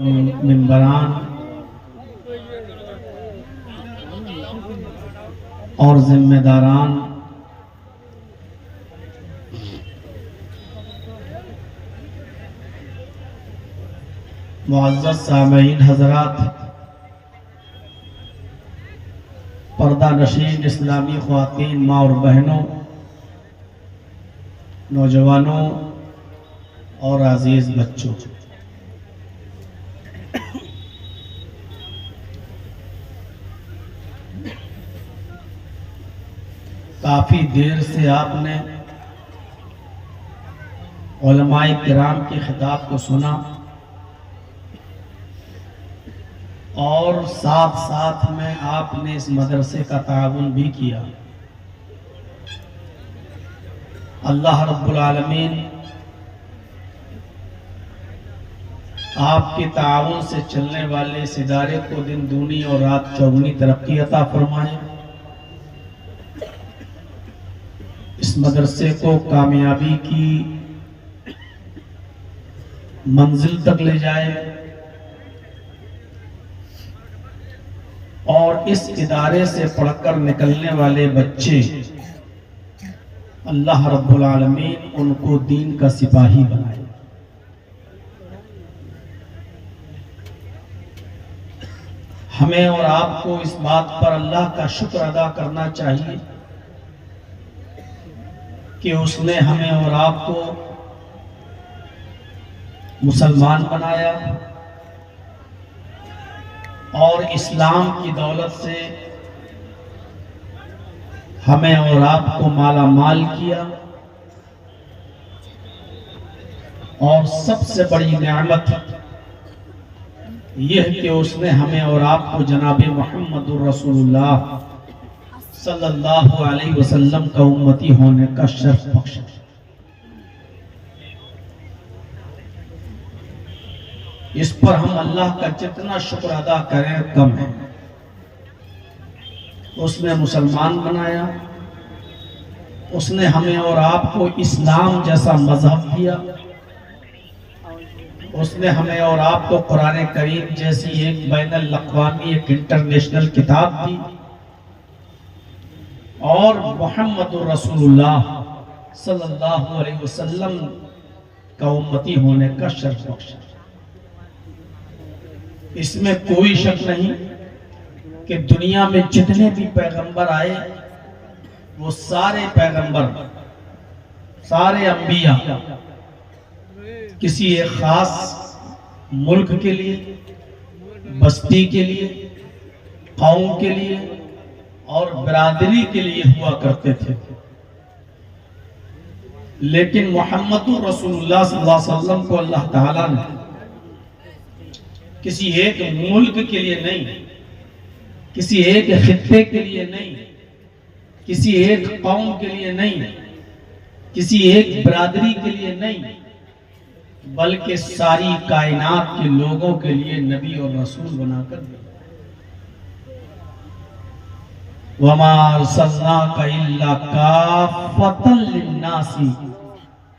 मेंबरान और जिम्मेदारान, मुअज़्ज़ज़ सामीईन हज़रात, पर्दा नशीन इस्लामी ख़वातीन, माँ और बहनों, नौजवानों और अजीज़ बच्चों, काफ़ी देर से आपने उलमाए किराम के खिताब को सुना और साथ साथ में आपने इस मदरसे का ताउन भी किया। अल्लाह रब्बुल आलमीन आपके ताउन से चलने वाले इस इदारे को दिन दूनी और रात चौगुनी तरक्की अता फरमाए। इस मदरसे को कामयाबी की मंजिल तक ले जाए और इस इदारे से पढ़कर निकलने वाले बच्चे अल्लाह रब्बुल आलमीन उनको दीन का सिपाही बनाए। हमें और आपको इस बात पर अल्लाह का शुक्र अदा करना चाहिए कि उसने हमें और आपको मुसलमान बनाया और इस्लाम की दौलत से हमें और आपको माला माल किया। और सबसे बड़ी नेमत यह कि उसने हमें और आपको जनाब मुहम्मदुर रसूलुल्लाह सल्लल्लाहु अलैहि वसल्लम का उम्मती होने का शर्फ बख्शा। इस पर हम अल्लाह का जितना शुक्र अदा करें कम है। उसने मुसलमान बनाया, उसने हमें और आपको इस्लाम जैसा मजहब दिया, उसने हमें और आपको कुरान करीम जैसी एक बैनुल अक़वामी, एक इंटरनेशनल किताब दी और मुहम्मदुर रसूलुल्लाह सल्लल्लाहु अलैहि वसल्लम का उम्मती होने का शर्फ बख्शा। इसमें कोई शक नहीं कि दुनिया में जितने भी पैगंबर आए वो सारे पैगंबर, सारे अंबिया किसी एक खास मुल्क के लिए, बस्ती के लिए, कौम के लिए और बिरादरी के लिए हुआ करते थे। लेकिन मुहम्मदुर रसूलुल्लाह सल्लल्लाहु अलैहि वसल्लम को अल्लाह ताला ने किसी एक मुल्क के लिए नहीं, किसी एक खित्ते के लिए नहीं, किसी एक कौम के लिए नहीं, किसी एक बिरादरी के लिए नहीं, बल्कि सारी कायनात के लोगों के लिए नबी और रसूल बनाकर दिया। वमा अर्सलनाका इल्ला काफ़तन लिन्नासी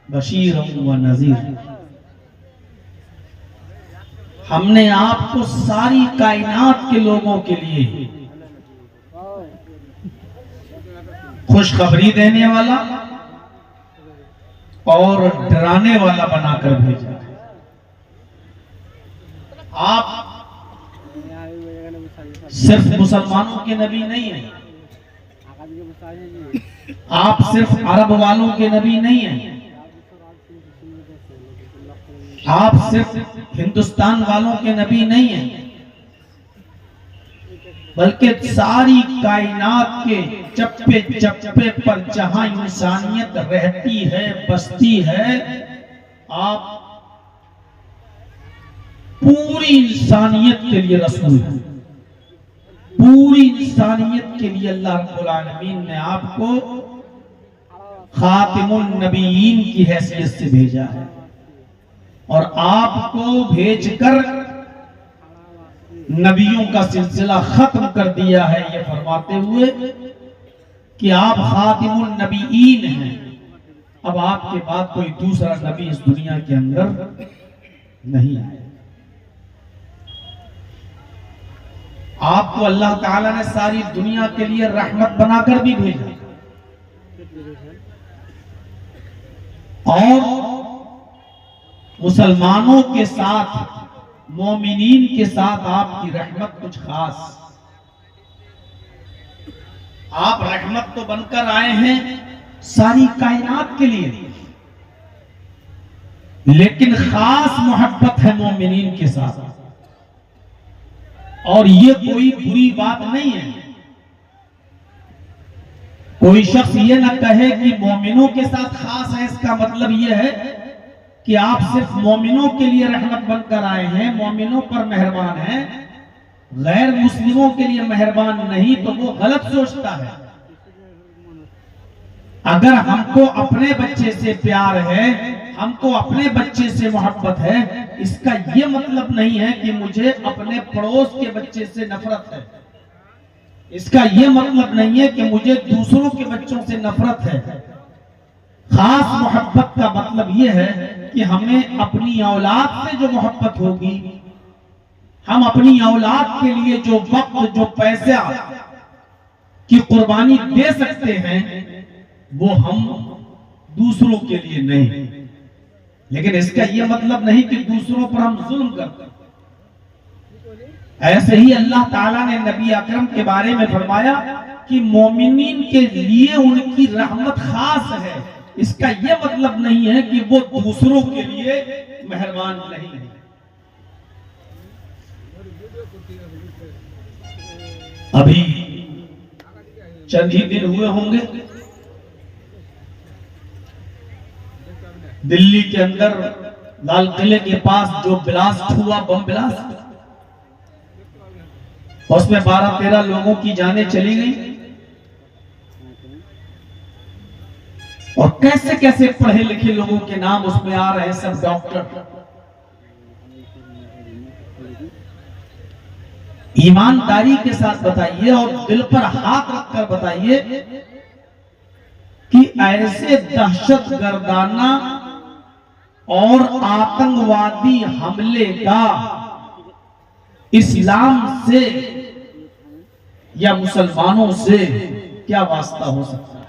बशीरन व नज़ीर। हमने आपको सारी कायनात के लोगों के लिए खुशखबरी देने वाला और डराने वाला बनाकर भेजा। आप सिर्फ मुसलमानों के नबी नहीं हैं, आप सिर्फ अरब वालों के नबी नहीं हैं, आप सिर्फ हिंदुस्तान वालों के नबी नहीं हैं, बल्कि सारी कायनात के चप्पे चप्पे पर जहां इंसानियत रहती है, बसती है, आप पूरी इंसानियत के लिए रसूल हैं। पूरी इंसानियत के लिए अल्लाह रब्बुल आलमीन ने आपको खातिमुन नबीयीन की हैसियत से भेजा है और आपको भेजकर नबियों का सिलसिला खत्म कर दिया है, ये फरमाते हुए कि आप खातिमुन नबीयीन हैं। अब आपके बाद कोई दूसरा नबी इस दुनिया के अंदर नहीं आए। आपको अल्लाह ताला ने सारी दुनिया के लिए रहमत बनाकर भी भेजा, और मुसलमानों के साथ, मोमिनीन के साथ आपकी रहमत कुछ खास। आप रहमत तो बनकर आए हैं सारी कायनात के लिए, लेकिन खास मोहब्बत है मोमिनीन के साथ। और ये कोई बुरी बात नहीं है। कोई शख्स ये ना कहे कि मोमिनों के साथ खास है, इसका मतलब ये है कि आप सिर्फ मोमिनों के लिए रहमत बनकर आए हैं, मोमिनों पर मेहरबान हैं, गैर मुस्लिमों के लिए मेहरबान नहीं, तो वो गलत सोचता है। अगर हमको अपने बच्चे से प्यार है, हमको अपने बच्चे से मोहब्बत है, इसका यह मतलब नहीं है कि मुझे अपने पड़ोस के बच्चे से नफरत है। इसका यह मतलब नहीं है कि मुझे दूसरों के बच्चों से नफरत है। खास मोहब्बत का मतलब यह है कि हमें अपनी औलाद से जो मोहब्बत होगी, हम अपनी औलाद के लिए जो वक्त, जो पैसा की कुर्बानी दे सकते हैं, वो हम दूसरों के लिए नहीं। लेकिन इसका यह मतलब नहीं कि दूसरों पर हम जुल्म करते। ऐसे ही अल्लाह ताला ने नबी अकरम के बारे में फरमाया कि मोमिनीन के लिए उनकी रहमत खास है। इसका यह मतलब नहीं है कि वो दूसरों के लिए मेहरबान नहीं है। अभी चंद ही दिन हुए होंगे, दिल्ली के अंदर लाल किले के पास जो ब्लास्ट हुआ, बम ब्लास्ट, उसमें 12-13 लोगों की जानें चली गई। और कैसे कैसे पढ़े लिखे लोगों के नाम उसमें आ रहे हैं, सब डॉक्टर। ईमानदारी के साथ बताइए और दिल पर हाथ रखकर बताइए कि ऐसे दहशत गर्दाना और आतंकवादी हमले का इस्लाम से या मुसलमानों से क्या वास्ता हो सकता है?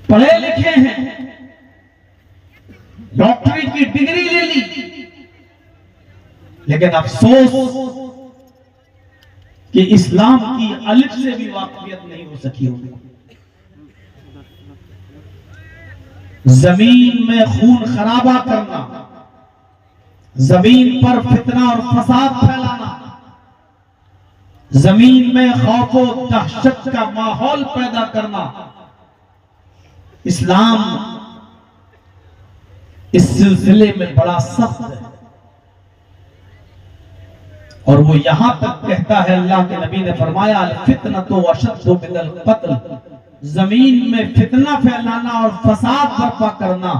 पढ़े लिखे हैं, डॉक्टरी की डिग्री ले ली, लेकिन अफसोस कि इस्लाम की अलिफ से भी वाकफियत नहीं हो सकी होगी। जमीन में खून खराबा करना, जमीन पर फितना और फसाद फैलाना, जमीन में खौफ और दहशत का माहौल पैदा करना, इस्लाम इस सिलसिले में बड़ा सख्त है। और वो यहां तक कहता है, अल्लाह के नबी ने फरमाया, अल फितनतु अशद्दु मिनल क़त्ल, जमीन में फितना फैलाना और फसाद बर्पा करना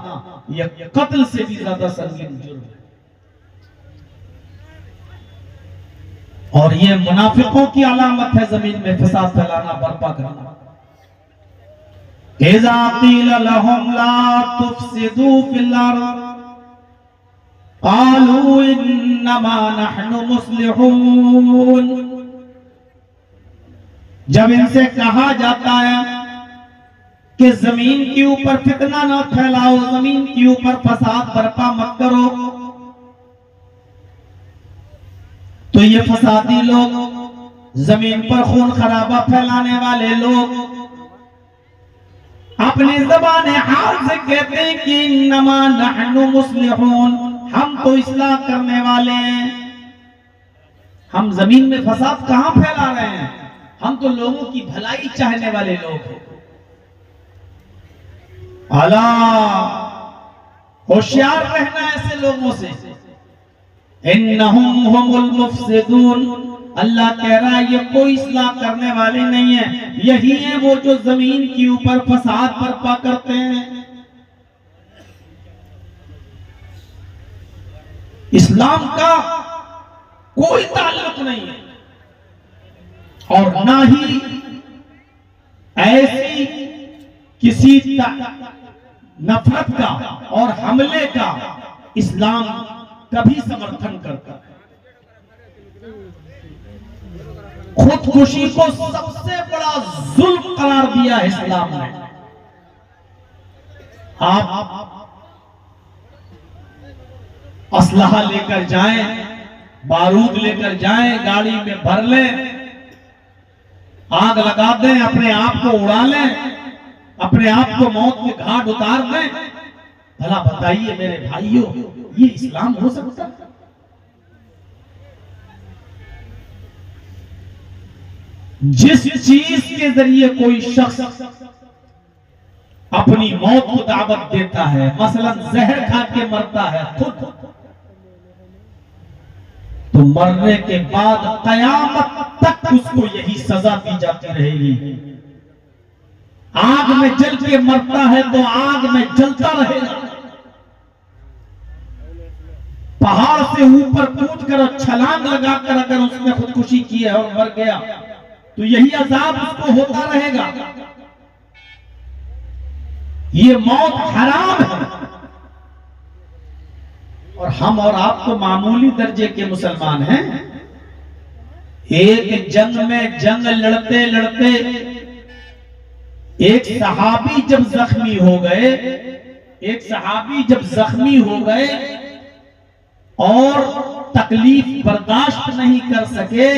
यह कत्ल से भी ज्यादा संगीन जुर्म है। और ये मुनाफिकों की अलामत है, जमीन में फसाद फैलाना, बर्पा करना। इज़ा क़ील लहुम ला तुफ़सिदू फ़िल अर्ज़ क़ालू इन्नमा नहनु मुस्लिहून। जब इनसे कहा जाता है कि जमीन के ऊपर फितना न फैलाओ, जमीन के ऊपर फसाद बर्पा मत करो, तो ये फसादी लोग, जमीन पर खून खराबा फैलाने वाले लोग अपनी ज़बान हाल से कहते हैं कि इन्नमा नहनु मुस्लिहून, हम तो इस्लाह करने वाले हैं। हम जमीन में फसाद कहां फैला रहे हैं? हम तो लोगों की भलाई चाहने वाले लोग हैं। अला, होशियार रहना ऐसे लोगों से। इन्नहुम हुमुल मुफसिदून, अल्लाह कह रहा है ये कोई इस्लाह करने वाले नहीं है, यही है वो जो जमीन के ऊपर फसाद बर्पा करते हैं। इस्लाम का कोई ताल्लुक नहीं है और ना ही ऐसी किसी नफरत का और हमले का इस्लाम कभी समर्थन करता है। खुदकुशी को सबसे बड़ा जुल्म करार दिया है इस्लाम ने। आप असलहा लेकर जाएं, बारूद लेकर जाएं, गाड़ी में भर लें, आग लगा दें, अपने आप को उड़ा लें, अपने आप को मौत के घाट उतार दें। भला बताइए मेरे भाइयों, ये इस्लाम हो सकता है? जिस चीज के जरिए कोई शख्स अपनी मौत को दावत देता है, मसलन जहर खा के मरता है खुद, तो मरने के बाद कयामत तक उसको यही सजा दी जाती रहेगी। आग में जल के मरता है तो आग में जलता रहेगा। पहाड़ से ऊपर कूद कर और छलांग लगाकर अगर उसने खुदकुशी की है और मर गया तो यही अजाब उसको होता रहेगा। ये मौत हराम है। और हम और आप तो मामूली दर्जे के मुसलमान हैं। एक जंग में जंग लड़ते लड़ते एक सहाबी जब जख्मी हो गए और तकलीफ बर्दाश्त नहीं कर सके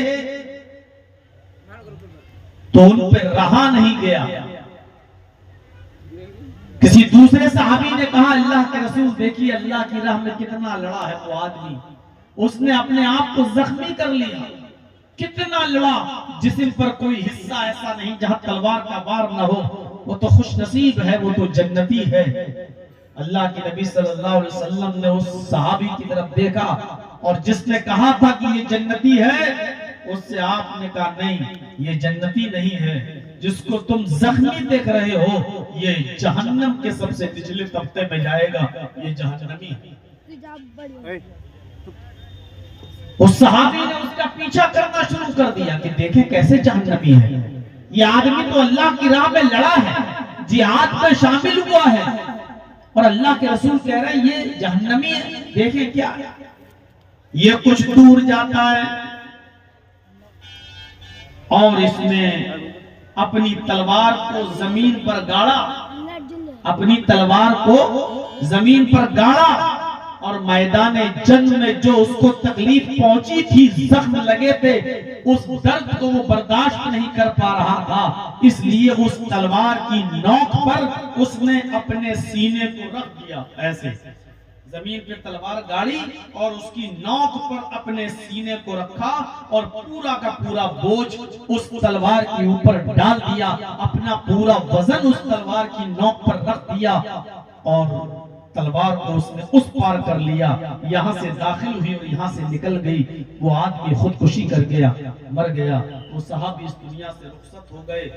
तो उन पे रहा नहीं गया। किसी दूसरे सहाबी ने कहा, अल्लाह के रसूल देखिए अल्लाह की राह में कितना लड़ा है वो आदमी, उसने अपने आप को जख्मी कर लिया। कितना लड़ा, जिस्म पर कोई हिस्सा ऐसा नहीं जहां तलवार का वार न हो, वो तो खुशनसीब है, वो तो जन्नती है। अल्लाह के नबी सल्लल्लाहु अलैहि वसल्लम ने उस सहाबी की तरफ देखा और जिसने कहा था कि ये जन्नती है, उससे आपने कहा नहीं, ये जन्नती नहीं है, जिसको तुम जख्मी देख रहे हो ये जहन्नम के सबसे निचले तबके में जाएगा, ये जहन्नमी है। उस सहाबी ने उसका पीछा करना शुरू कर दिया कि देखें कैसे जहन्नमी है। ये आदमी तो अल्लाह की राह में लड़ा है, जिहाद में शामिल हुआ है, और अल्लाह के रसूल कह रहे हैं ये जहन्नमी है। देखें क्या, ये कुछ दूर जाता है और इसने अपनी तलवार को जमीन पर गाड़ा, और मैदान जंग में जो उसको तकलीफ पहुंची थी, जख्म लगे थे, उस दर्द को वो बर्दाश्त नहीं कर पा रहा था, इसलिए उस तलवार की नोक पर उसने अपने सीने को रख दिया। ऐसे जमीन पे तलवार गाड़ी और उसकी नोक पर अपने सीने को रखा और पूरा का पूरा बोझ उस तलवार के ऊपर डाल दिया, अपना पूरा वजन उस तलवार की नोक पर रख दिया और तलवार को उसने उस पार कर लिया। यहाँ से दाखिल हुई और यहाँ से निकल गई। वो आदमी खुदकुशी कर गया, मर गया। वो सहाबी इस दुनिया से रुखसत हो गए।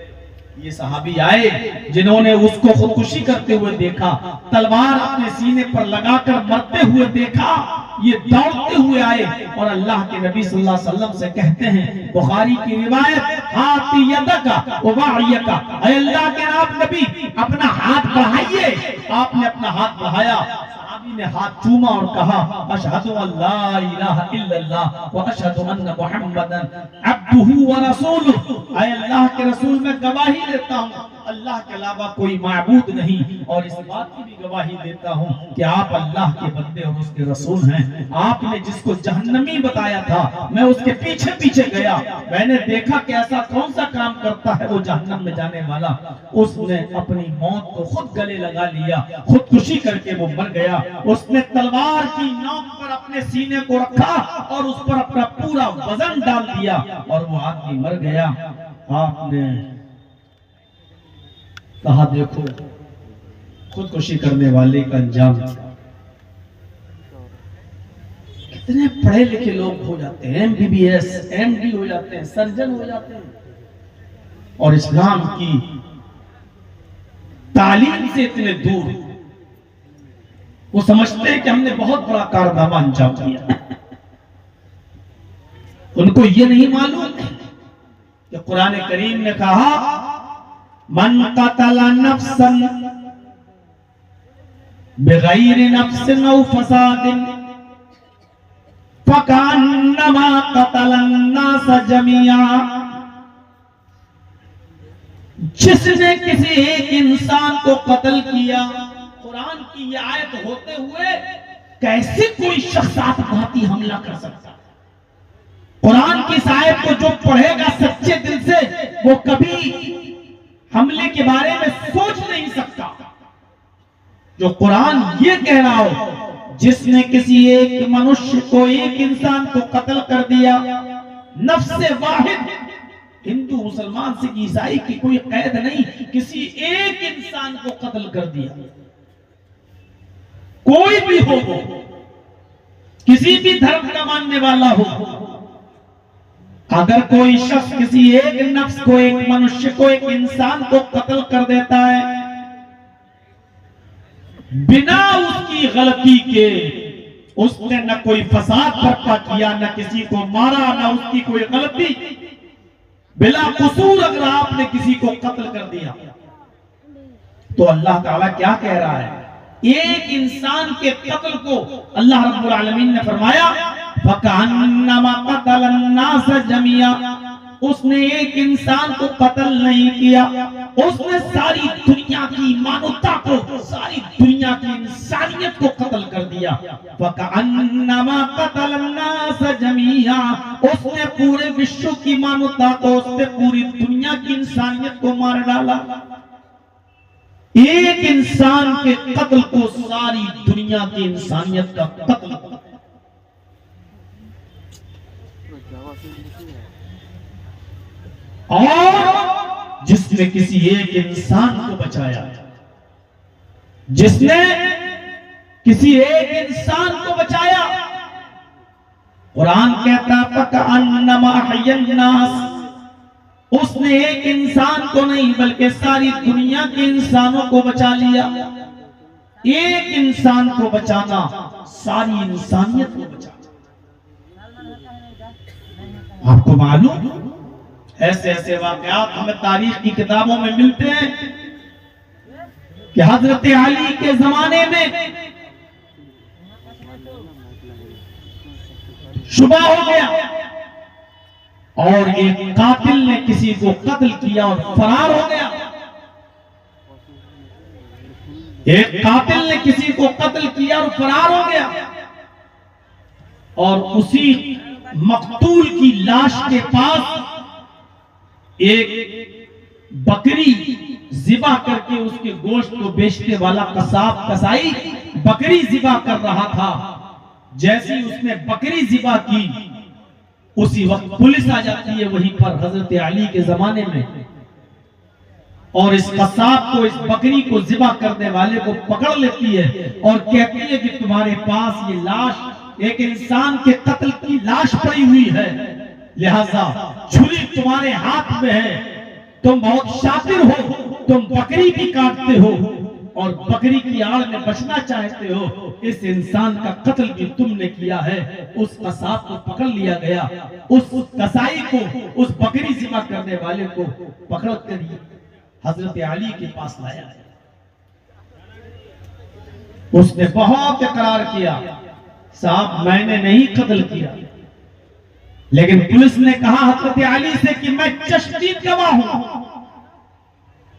ये सहाबी आए जिन्होंने उसको खुदकुशी करते हुए देखा, तलवार अपने सीने पर लगाकर मरते हुए देखा। ये दौड़ते हुए आए और अल्लाह के नबी सल्लल्लाहु अलैहि वसल्लम से कहते हैं, बुखारी की रिवायत, हाथी यदका वबायका, अल्लाह के आप नबी अपना हाथ बढ़ाइए। आपने अपना हाथ बढ़ाया, सहाबी ने हाथ चूमा और कहा, अशहदु अल्ला इलाहा इल्लल्लाह व अशहदु अन्ना मुहम्मदन अब्दुहु व रसूलुहु, अल्लाह के रसूल मैं गवाही देता हूँ अल्लाह के अलावा कोई माबूद नहीं, और इस बात की भी गवाही देता हूँ कि आप अल्लाह के बंदे और उसके रसूल हैं। आपने जिसको जहन्नमी बताया था, मैं उसके पीछे पीछे गया, मैंने देखा कि ऐसा कौन सा काम करता है वो जहन्नम में जाने वाला। उसने अपनी मौत को खुद गले लगा लिया, खुदकुशी करके वो मर गया। उसने तलवार की नोक पर अपने सीने को रखा और उस पर अपना पूरा वजन डाल दिया और वो आदमी मर गया। आपने कहा देखो खुदकुशी करने वाले का अंजाम। कितने पढ़े लिखे लोग हो जाते हैं, MBBS, MD हो जाते हैं, सर्जन हो जाते हैं, और इस्लाम की तालीम से इतने दूर। वो समझते हैं कि हमने बहुत बड़ा कारनामा अंजाम दिया। उनको ये नहीं मालूम कि कुरान करीम ने कहा, मन कतला नफ्सन बिगैर नफ्सिन औ फसादिन फकान्नमा कतलन्नास जमिया, जिसने किसी एक इंसान को कत्ल किया। कुरान की ये आयत होते हुए कैसे कोई शख्स आत्मघाती हमला कर सकता? कुरान की इस आयत को जो पढ़ेगा सच्चे दिल से, वो कभी हमले के बारे में सोच नहीं सकता। जो कुरान ये कह रहा हो, जिसने किसी एक मनुष्य को, एक इंसान को कत्ल कर दिया, नफ्से वाहिद, हिंदू मुसलमान सिख ईसाई की कोई कैद नहीं, किसी एक इंसान को कत्ल कर दिया, कोई भी हो, वो किसी भी धर्म का मानने वाला हो, अगर कोई शख्स किसी एक नफ्स को, एक मनुष्य को, एक इंसान को कत्ल कर देता है बिना उसकी गलती के, उसने न कोई फसाद बर्पा किया, न किसी को मारा, न उसकी कोई गलती, बिला कसूर अगर आपने किसी को कत्ल कर दिया, तो अल्लाह ताला क्या कह रहा है? एक इंसान के कत्ल को अल्लाह रब्बुल आलमीन ने फरमाया फकअन्नमा कतलन्नास जमिया, उसने एक इंसान को कत्ल नहीं किया, उसने सारी दुनिया की मानवता को, सारी दुनिया की इंसानियत को कत्ल कर दिया। फकअन्नमा कतलन्नास जमिया, उसने पूरे विश्व की मानवता को, उसने पूरी दुनिया की इंसानियत को मार डाला। एक इंसान के कत्ल को सारी दुनिया की इंसानियत का कत्ल। और जिसने किसी एक इंसान को बचाया, जिसने किसी एक इंसान को बचाया, कुरान कहता फकअन्नमा अहयन्नास, उसने एक इंसान को नहीं बल्कि सारी दुनिया के इंसानों को बचा लिया। एक इंसान को बचाना सारी इंसानियत को बचाना। आपको मालूम, ऐसे ऐसे वाकयात हमें तारीख की किताबों में मिलते हैं कि हजरत अली के जमाने में सुबह हो गया और एक कातिल ने किसी को कत्ल किया और फरार हो गया। एक कातिल ने किसी को कत्ल किया और फरार हो गया, और उसी मकतूल की लाश के पास एक बकरी ज़िबा करके उसके गोश्त को बेचने वाला कसाब, कसाई बकरी ज़िबा कर रहा था। जैसी उसने बकरी ज़िबा की, उसी वक्त पुलिस आ जाती है वहीं पर हजरत अली के जमाने में, और इस कसाब को, इस बकरी को ज़िबा करने वाले को पकड़ लेती है और कहती है कि तुम्हारे पास ये लाश, एक इंसान के कत्ल की लाश पड़ी हुई है, लिहाजा छुरी तुम्हारे हाथ में है, तुम बहुत शातिर हो, तुम बकरी भी काटते हो और बकरी की आड़ में बचना चाहते हो, इस इंसान का कत्ल भी तुमने किया है। उस कसाब को पकड़ लिया गया, उस कसाई को, उस बकरी ज़िबा करने वाले को पकड़ कर हजरत अली के पास लाया। उसने बहुत इकरार किया, साहब मैंने नहीं कत्ल किया, लेकिन पुलिस ने कहा हजरत अली से कि मैं चश्मदीद गवाह हूं,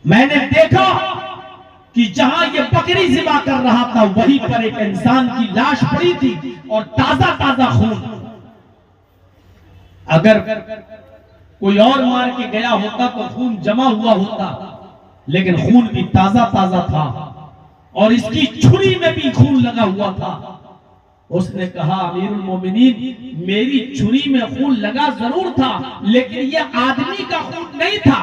मैंने देखा कि जहां ये बकरी ज़िबा कर रहा था वहीं पर एक इंसान की लाश पड़ी थी और ताजा ताजा खून। अगर कोई और मार के गया होता तो खून जमा हुआ होता, लेकिन खून भी ताजा ताजा था और इसकी छुरी में भी खून लगा हुआ था। उसने कहा अमीरुल मोमिनीन, मेरी छुरी में खून लगा जरूर था, लेकिन ये आदमी का खून नहीं था,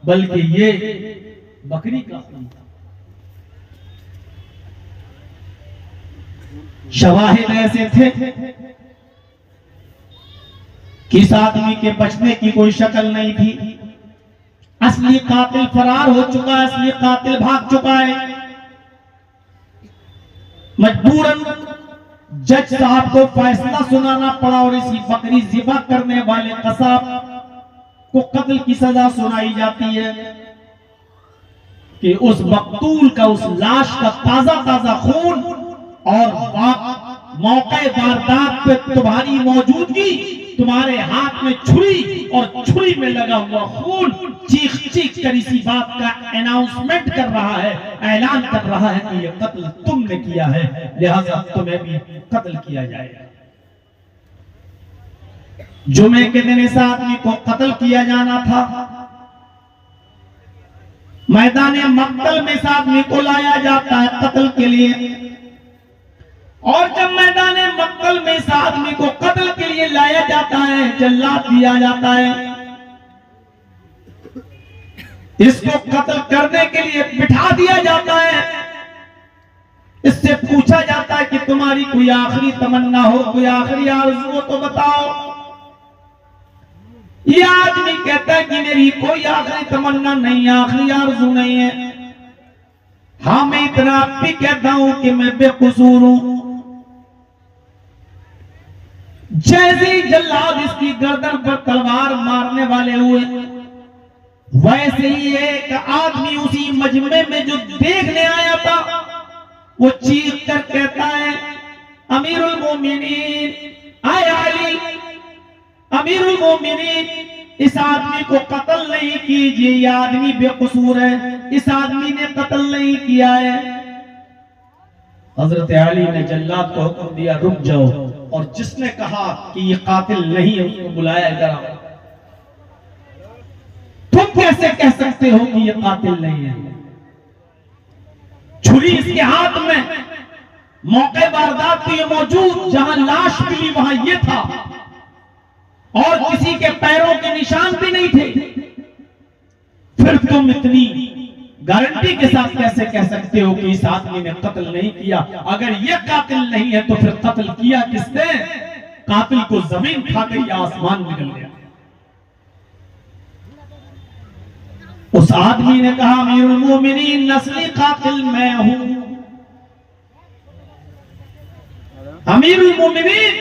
बल्कि ये बकरी का खून था। शवाहिद ऐसे थे कि इस आदमी के बचने की कोई शक्ल नहीं थी। असली कातिल फरार हो चुका है, असली कातिल भाग चुका है। मजबूरन जज साहब को फैसला सुनाना पड़ा और इसी बकरी ज़िबा करने वाले कसाब को कत्ल की सजा सुनाई जाती है कि उस मकतूल का, उस लाश का ताजा ताजा खून और मौके वारदात पे तुम्हारी मौजूदगी, तुम्हारे हाथ में छुरी और छुरी में लगा हुआ खून चीख चीख कर इसी बात का अनाउंसमेंट कर रहा है, ऐलान कर रहा है कि ये कत्ल तुमने किया है, लिहाजा तुम्हें भी कत्ल किया जाएगा। जुमे के दिन इस आदमी को कत्ल किया जाना था। मैदान मक्तल में इस आदमी को लाया जाता है कत्ल के लिए, और जब मैदान मक्तल में इस आदमी को कत्ल के लिए लाया जाता है, जल्लाद दिया जाता है, इसको कत्ल करने के लिए बिठा दिया जाता है। इससे पूछा जाता है कि तुम्हारी कोई आखिरी तमन्ना हो, कोई आखिरी आरज़ू हो तो बताओ। ये आदमी कहता है कि मेरी कोई आखिरी तमन्ना नहीं, आखिरी आरज़ू नहीं है। हाँ, मैं इतना भी कहता हूं कि मैं बेकसूर हूं। जैसे ही जल्लाद इसकी गर्दन पर तलवार मारने वाले हुए, वैसे ही एक आदमी उसी मजमे में जो देखने आया था, वो चीख कर कहता है, अमीरुल मोमिनीन, आए अली, अमीरुल मोमिनीन, इस आदमी को कत्ल नहीं कीजिए, ये आदमी बेकसूर है, इस आदमी ने कत्ल नहीं किया है। हजरत अली ने जल्लाद को हुक्म दिया, रुक जाओ, और जिसने कहा कि ये कातिल नहीं है उसको बुलाया इधर आओ। तुम कैसे कह सकते हो कि ये कातिल नहीं है? छुरी इसके हाथ में, मौके वारदात पे ये मौजूद, जहां लाश मिली वहां ये था, और किसी के पैरों के निशान भी नहीं थे। फिर तुम इतनी गारंटी के साथ कैसे कह सकते हो कि इस आदमी ने कत्ल नहीं किया? अगर ये कातिल नहीं है तो फिर कत्ल किया किसने? कातिल को जमीन खा गई या आसमान निकल गया? उस आदमी ने कहा, अमीरुल मोमिनीन, नस्ली कातिल मैं हूं। अमीरुल मोमिनीन,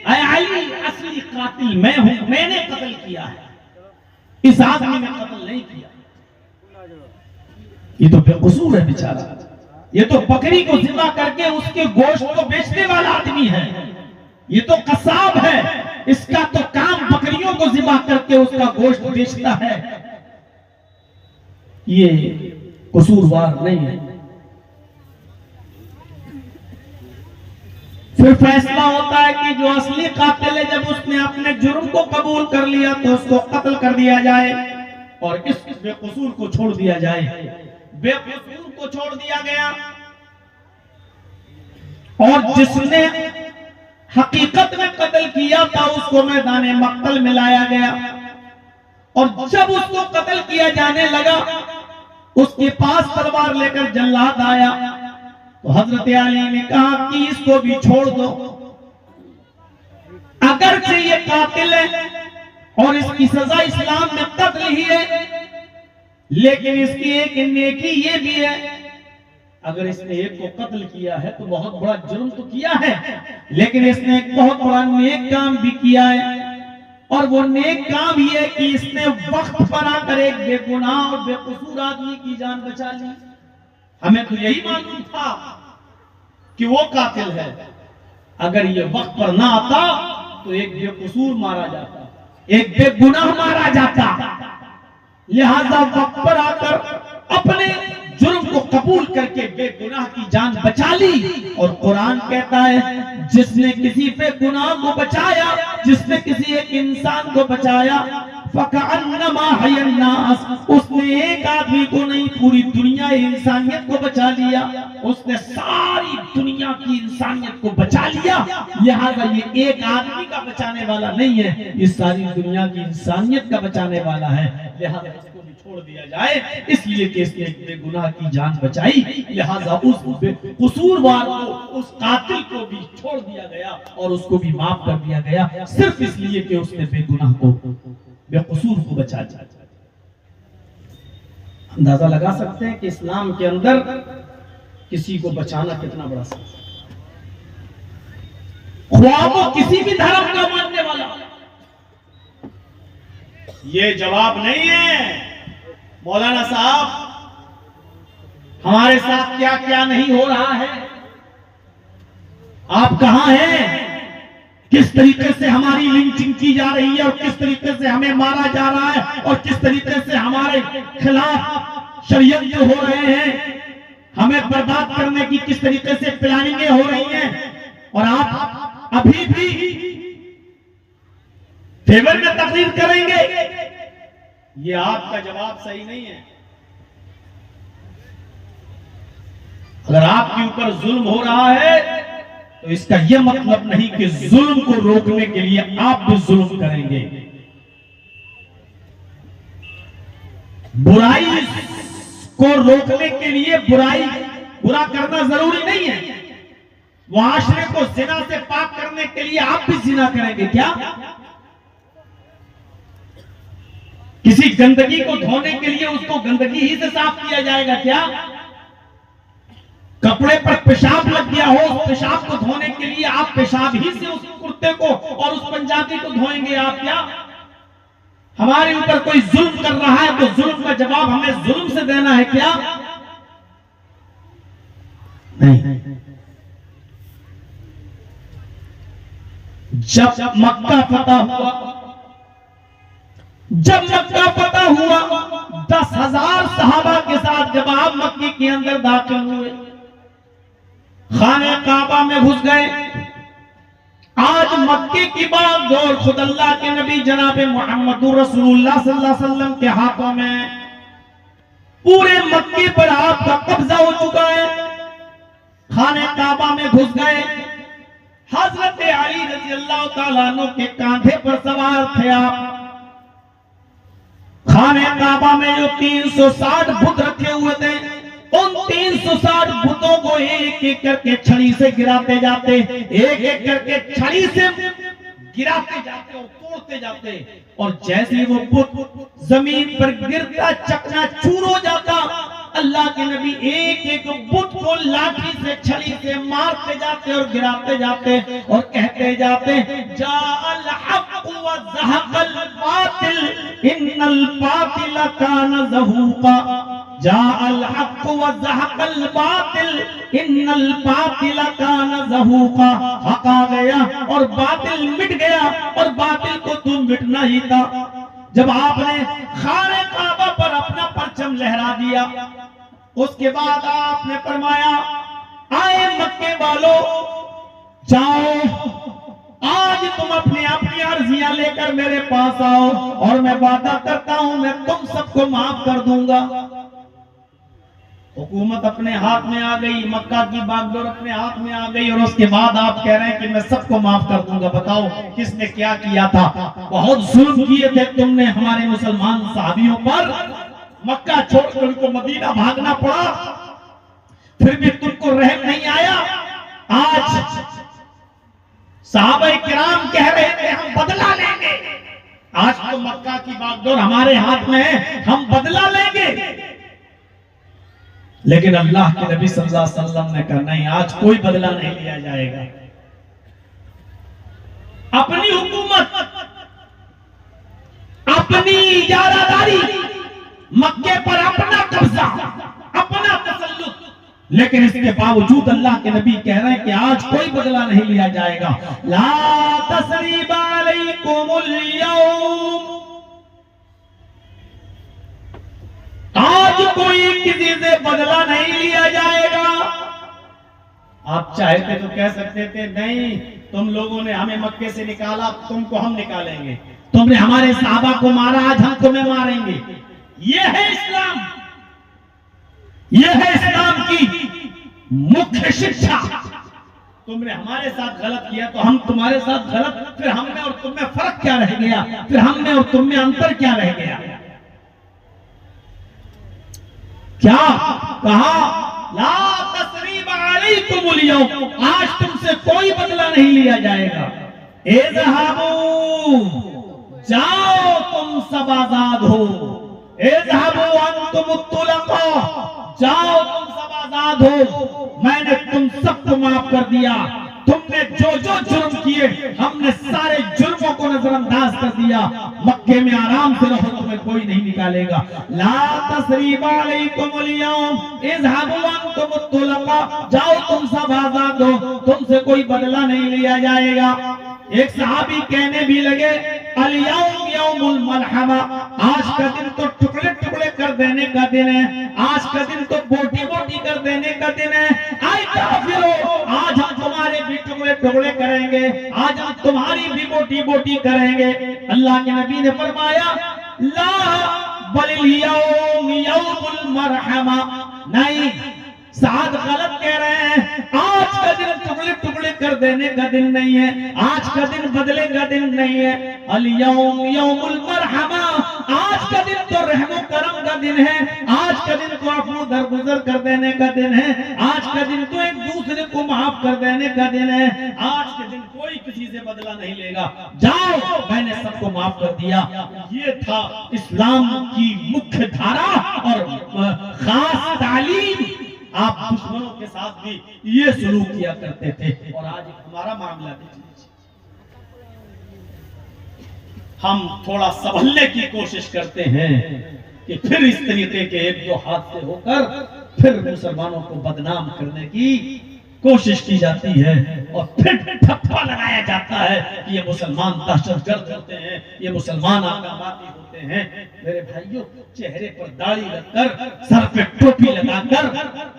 अली, असली कातिल मैं हूं, मैंने कत्ल किया है, इस आदमी ने कत्ल नहीं किया। ये तो बेकसूर है बेचारा, ये तो बकरी को ज़िबा करके उसके गोश्त को बेचने वाला आदमी है, ये तो कसाब है, इसका तो काम बकरियों को ज़िबा करके उसका गोश्त बेचता है, ये कसूरवार नहीं है। फिर फैसला होता है कि जो असली कातिल है, जब उसने अपने जुर्म को कबूल कर लिया तो उसको कत्ल कर दिया जाए और इस बेकसूर को छोड़ दिया जाए। बेकसूर को छोड़ दिया गया और जिसने हकीकत में कत्ल किया था उसको मैदान मक्तल में लाया गया, और जब उसको कत्ल किया जाने लगा, उसके पास तलवार लेकर जल्लाद आया, तो हजरत अली ने कहा कि इसको भी छोड़ दो, अगर से ये कातिल है और इसकी सजा इस्लाम में कत्ल ही है, लेकिन इसकी एक नेकी ये भी है, अगर इसने एक को कत्ल किया है तो बहुत बड़ा जुर्म तो किया है, लेकिन इसने एक बहुत बड़ा नेक काम भी किया है, और वो नेक काम ये है कि इसने वक्त पर आकर एक बेगुनाह और बेकसूर आदमी की जान बचा ली। हमें तो यही मालूम था कि वो कातिल है, अगर ये वक्त पर ना आता तो एक बेकसूर मारा जाता, एक बेगुनाह मारा जाता। लिहाजा वक्त पर आकर अपने जुर्म को कबूल करके बेगुनाह की जान बचा ली। और कुरान कहता है, जिसने किसी बेगुनाह को बचाया, जिसने किसी एक इंसान को बचाया, फकअन्नमा हयन्नास, उसने एक आदमी को नहीं पूरी दुनिया इंसानियत को बचा लिया, उसने सारी दुनिया की इंसानियत को बचा लिया। लिहाजा ये एक आदमी का बचाने वाला नहीं है, ये सारी दुनिया की इंसानियत का बचाने वाला है। लिहाजा इसको भी छोड़ दिया जाए, इसलिए कि इसने बेगुनाह की जान बचाई। लिहाजा उस कसूरवार को, उस कातिल को भी छोड़ दिया गया और उसको भी माफ कर दिया गया, सिर्फ इसलिए कि उसने बेगुनाह को, बेकसूर को बचा दिया। अंदाजा लगा सकते हैं कि इस्लाम के अंदर किसी को बचाना कितना बड़ा सवाल है। ख्वाह वो किसी भी धर्म का मानने वाला, ये जवाब नहीं है मौलाना साहब हमारे साथ क्या क्या नहीं हो रहा है। आप कहां हैं? किस तरीके से हमारी लिंचिंग की जा रही है और किस तरीके से हमें मारा जा रहा है और किस तरीके से हमारे खिलाफ षड्यंत्र हो रहे हैं, हमें बर्बाद करने की किस तरीके से प्लानिंगें हो रही हैं, और आप अभी भी फेवर में तकरीर करेंगे। ये आपका जवाब सही नहीं है। अगर आपके ऊपर जुल्म हो रहा है तो इसका यह मतलब नहीं कि जुल्म को रोकने के लिए आप भी जुल्म करेंगे। बुराई को रोकने के लिए बुरा करना जरूरी नहीं है। मुआशरे को जिना से पाक करने के लिए आप भी जिना करेंगे क्या? किसी गंदगी को धोने के लिए उसको गंदगी ही से साफ किया जाएगा क्या? कपड़े पर पेशाब लग गया हो, उस पेशाब को धोने के लिए आप पेशाब ही से उस कुर्ते को और उस पंजाबी को धोएंगे आप क्या? हमारे ऊपर कोई जुल्म कर रहा है तो जुल्म का जवाब हमें जुल्म से देना है क्या? नहीं। जब मक्का फतह हुआ 10,000 सहाबा के साथ जब आप मक्के के अंदर दाखिल हुए, खाने काबा में घुस गए। आज मक्के की बात और खुद अल्लाह के नबी जनाब मोहम्मद रसूलुल्लाह सल्लल्लाहु अलैहि वसल्लम के हाथों में पूरे मक्के पर आपका कब्जा हो चुका है। खाने काबा में घुस गए। हजरत अली रजी अल्लाह तआला अन्हु के कांधे पर सवार थे आप। खाने काबा में जो 360 बुत रखे हुए थे, उन 360 बुतों को एक एक करके छड़ी से गिराते जाते, एक एक करके छड़ी से गिराते जाते और तोड़ते जाते, और जैसे वो बुत जमीन पर गिरता चकनाचूर हो जाता, अल्लाह के नबी एक एक बुत को लाठी से छड़ी से मारते जाते और गिराते जाते और कहते जाते, जाअल हक़ व ज़हक़ल बातिल इन्नल बातिल कान ज़हूक़ा, जाअल हक़ व ज़हक़ल बातिल इन्नल बातिल कान ज़हूक़ा। हक़ आ गया और बातिल मिट गया और बातिल को तो मिटना ही था। जब आपने खाने काबा पर अपना परचम लहरा दिया, उसके बाद आपने फरमाया, आए मक्के वालों, जाओ आज तुम अपनी अपनी अर्जियां लेकर मेरे पास आओ और मैं वादा करता हूं मैं तुम सबको माफ कर दूंगा। हुकूमत अपने हाथ में आ गई, मक्का की बागडोर अपने हाथ में आ गई, और उसके बाद आप कह रहे हैं कि मैं सबको माफ कर दूंगा। बताओ किसने क्या किया था? बहुत जुल्म किए थे तुमने हमारे मुसलमान साहबियों पर। मक्का छोड़कर उनको मदीना भागना पड़ा, फिर भी तुमको रहम नहीं आया। आज सहाबा किराम कह रहे थे हम बदला लेंगे, आज तो मक्का की बागडोर हमारे हाथ में है, हम बदला लेंगे। लेकिन अल्लाह के नबी सल्लल्लाहु अलैहि वसल्लम ने कहा नहीं, आज कोई बदला नहीं लिया जाएगा। अपनी हुकूमत, अपनी इजारादारी, मक्के पर अपना कब्जा, अपना तसल्लुत, लेकिन इसके बावजूद अल्लाह के नबी कह रहे हैं कि आज कोई बदला नहीं लिया जाएगा। ला तसरीबा अलैकुमुल यौम, आज कोई किसी से बदला नहीं लिया जाएगा। आप चाहते तो कह सकते थे नहीं, तुम लोगों ने हमें मक्के से निकाला, तुमको हम निकालेंगे, तुमने हमारे सहाबा को मारा, आज हम तुम्हें मारेंगे। यह है इस्लाम, यह है इस्लाम की मुख्य शिक्षा। तुमने हमारे साथ गलत किया तो हम तुम्हारे साथ गलत, फिर हम में और तुम में फर्क क्या रह गया? फिर हम में और तुम में अंतर क्या रह गया? क्या कहा? ला तसरीब अलैकुमुल यौम, आज तुमसे कोई बदला नहीं लिया जाएगा। इज़हाबू, जाओ तुम सब आजाद हो। इज़हाबू अंतुम तुलका, जाओ तुम सब आजाद हो, मैंने तुम सबको माफ कर दिया। तुमने जो जो जुर्म किए हमने सारे जुर्मों को नजरअंदाज कर दिया। मक्के में आराम से रहो, तुम्हें कोई नहीं निकालेगा। ला तसरीबा अलैकुमुल यौम इज़हाबू अंतुम तुलका, जाओ तुम सब आजाद हो, तुमसे कोई बदला नहीं लिया जाएगा। एक सहाबी कहने भी लगे अल यौम यौमुल मलहमा, आज का दिन तो टुकड़े टुकड़े कर देने का दिन है, आज का दिन तो बोटी बोटी कर देने का दिन है। आए काफिरो, आज हम तुम्हारे भी टुकड़े टुकड़े करेंगे, आज हम तुम्हारी भी बोटी बोटी करेंगे। अल्लाह के नबी ने फरमाया ला बलिल यौम यौमुल मरहमा, नहीं साद गलत कह रहे हैं, आज का दिन टुकड़े टुकड़े कर देने का दिन नहीं है, आज का दिन बदले का दिन नहीं है। अल यौम यौमुल मरहमा, आज का दिन तो रहमो करम का दिन है, आज का दिन तो अपनों दरगुजर कर देने का दिन है, आज का दिन तो एक दूसरे को माफ कर देने का दिन है, आज के दिन कोई किसी से बदला नहीं लेगा, जाओ मैंने सबको माफ कर दिया। ये था इस्लाम की मुख्य धारा और खास तालीम। आप दुश्मनों के साथ भी ये सलूक किया करते थे। और आज हमारा मामला देखिए, हम थोड़ा संभलने की कोशिश करते हैं कि फिर इस तरीके के एक दो हादसे होकर फिर मुसलमानों को बदनाम करने की कोशिश की जाती है और फिर ठप्पा लगाया जाता है कि ये मुसलमान दहशतगर्द होते हैं, ये मुसलमान आतंकवादी होते हैं। मेरे भाइयों, चेहरे पर दाढ़ी रखकर, सर पे टोपी लगाकर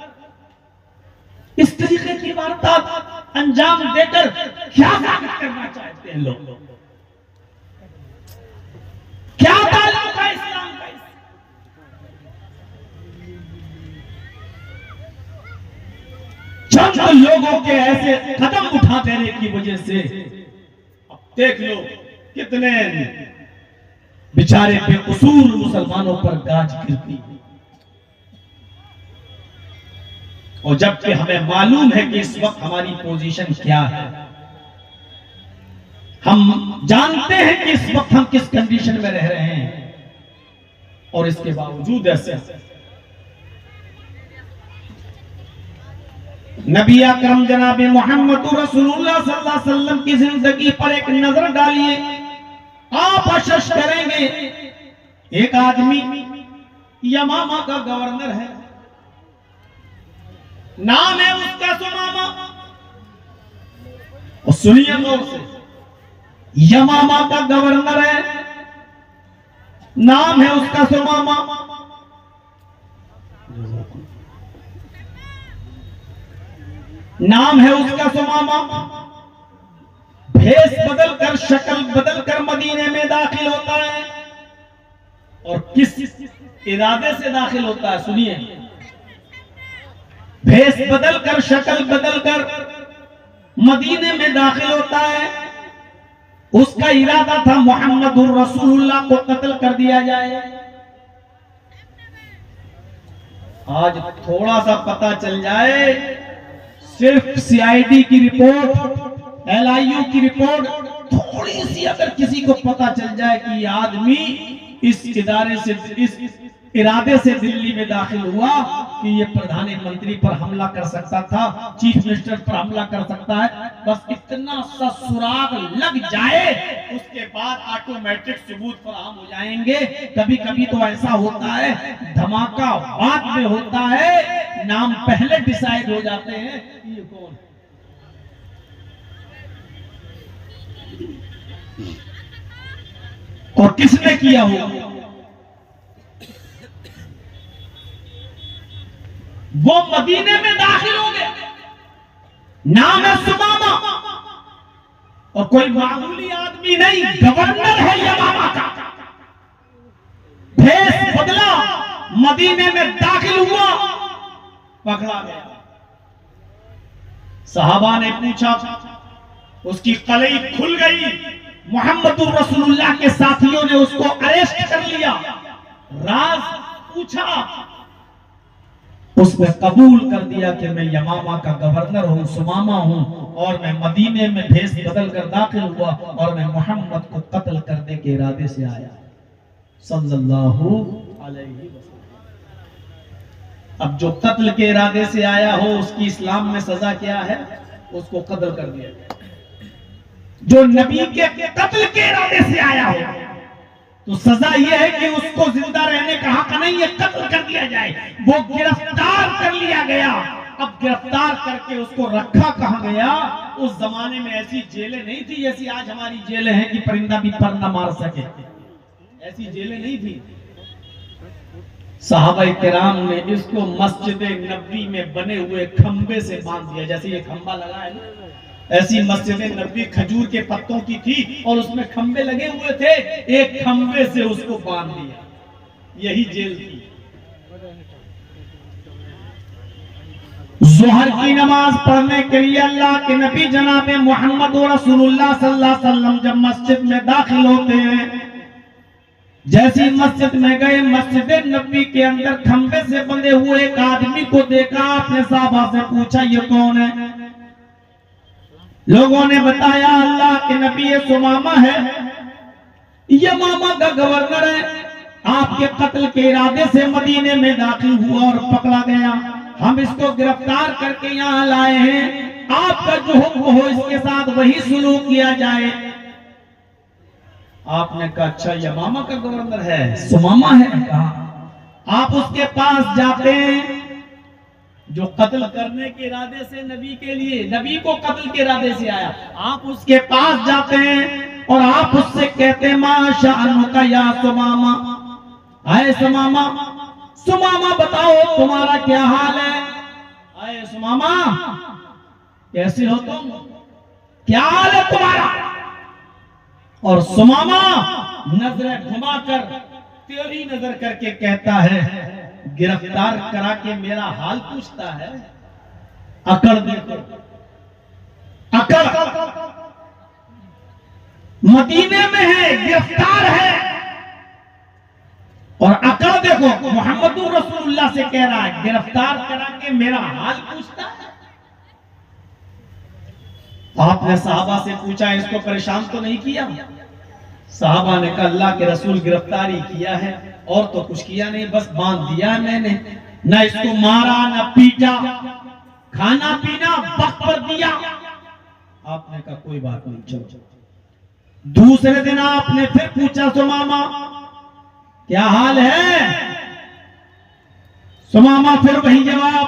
इस तरीके की वारदात अंजाम देकर क्या साबित करना चाहते हैं लोग? क्या ताल्लुक है इस्लाम का? चंद लोगों के ऐसे कदम उठा देने की वजह से अब देख लो कितने बेचारे बेकसूर मुसलमानों पर गाज गिरती। और जबकि हमें मालूम है कि इस वक्त हमारी पोजीशन क्या है, हम जानते हैं कि इस वक्त हम किस कंडीशन में रह रहे हैं, और इसके बावजूद ऐसे नबी अकरम जनाब मोहम्मद रसूलुल्लाह सल्लल्लाहु अलैहि वसल्लम की जिंदगी पर एक नजर डालिए, आप अशश करेंगे। एक आदमी यमामा का गवर्नर है, नाम है उसका सुमामा। और सुनिए गौर से, यमामा का गवर्नर है, नाम है उसका सुमामा। नाम है उसका सुमामा। भेष बदलकर, शक्ल बदलकर मदीने में दाखिल होता है। और किस इरादे से दाखिल होता है सुनिए, भेष बदलकर, शक्ल बदलकर मदीने में दाखिल होता है। उसका इरादा था मोहम्मदुर रसूलुल्लाह को कत्ल कर दिया जाए। आज थोड़ा सा पता चल जाए, सिर्फ सीआईडी की रिपोर्ट, एलआईयू की रिपोर्ट, थोड़ी सी अगर किसी को पता चल जाए कि ये आदमी इस इदारे से, इस इरादे से दिल्ली में दाखिल हुआ कि ये प्रधानमंत्री पर हमला कर सकता था, चीफ मिनिस्टर पर हमला कर सकता है, बस इतना सा सुराग लग जाए, उसके बाद ऑटोमेटिक सबूत फराहम हो जाएंगे। कभी कभी तो ऐसा होता है, धमाका बाद में होता है, नाम पहले डिसाइड हो जाते हैं कि ये कौन है। और किसने किया होगा, वो मदीने में दाखिल हो गया, नाम है सुमामा, और कोई मामूली आदमी नहीं, गवर्नर है यमामा का। भेष बदला, मदीने में दाखिल हुआ, पकड़ा गया। सहाबा ने पूछा, उसकी कलई खुल गई। मोहम्मदुर रसूलुल्लाह के साथियों ने उसको अरेस्ट कर लिया, राज पूछा, उसने कबूल कर दिया कि मैं यमामा का गवर्नर हूं, सुमामा हूं, और मैं मदीने में भेष बदल कर दाखिल हुआ और मैं मोहम्मद को कत्ल करने के इरादे से आया सल्लल्लाहु अलैहि वसल्लम। अब जो कत्ल के इरादे से आया हो, उसकी इस्लाम में सजा क्या है? उसको कत्ल कर दिया गया। जो नबी के कत्ल के इरादे से आया हो तो सजा यह है कि उसको जिंदा रहने का हक नहीं है, कत्ल कर दिया जाए। वो गिरफ्तार कर लिया गया। अब गिरफ्तार करके उसको रखा कहां गया? उस जमाने में ऐसी जेलें नहीं थी जैसी आज हमारी जेलें हैं कि परिंदा भी पर न मार सके, ऐसी जेलें नहीं थी। सहाबाए किराम ने इसको मस्जिद नबवी में बने हुए खंबे से बांध दिया। जैसे ये खंबा लगा है ना, ऐसी मस्जिद नबवी खजूर के पत्तों की थी और उसमें खंबे लगे हुए थे, एक खंबे से उसको बांध दिया। यही जेल थी। ज़ोहर की नमाज पढ़ने के लिए अल्लाह के नबी जनाब मोहम्मद रसूलुल्लाह सल्लल्लाहु अलैहि वसल्लम जब मस्जिद में दाखिल होते हैं, जैसी मस्जिद में गए, मस्जिद नबी के अंदर खंबे से बंधे हुए एक आदमी को देखा। आपने साहबा से पूछा ये कौन है? लोगों ने बताया अल्लाह के नबी ये सुमामा है, ये मामा का गवर्नर है। आपके कत्ल के इरादे से मदीने में दाखिल हुआ और पकड़ा गया। हम इसको गिरफ्तार करके यहाँ लाए हैं। आपका जो हुक्म हो इसके साथ वही सुलूक किया जाए। आपने कहा अच्छा ये मामा का गवर्नर है, सुमामा है। कहा आप उसके पास जाते हैं जो कत्ल करने के इरादे से नबी के लिए, नबी को कत्ल के इरादे से आया। आप उसके पास जाते हैं और आप उससे कहते हैं माशाअल्लाह या सुमामा, आए सुमामा, सुमामा बताओ तुम्हारा क्या हाल है? आए सुमामा कैसे हो तुम, क्या हाल है तुम्हारा? और सुमामा नजरें घुमाकर तेरी नजर करके कहता है गिरफ्तार करा के मेरा हाल पूछता है। अकड़ देखो, अकड़ मदीने में है, गिरफ्तार है, और अकड़ देखो मोहम्मद रसूलुल्लाह से कह रहा है गिरफ्तार करा के मेरा हाल पूछता है। आपने साहबा से पूछा इसको परेशान तो नहीं किया? साहबा ने कहा अल्लाह के रसूल गिरफ्तारी किया है और तो कुछ किया नहीं, बस बांध दिया है मैंने, न इसको मारा न पीटा, खाना पीना वक्त पर दिया। आपने कहा कोई बात नहीं, चलो। दूसरे दिन आपने फिर पूछा सुमामा क्या हाल है? सुमामा फिर वही जवाब,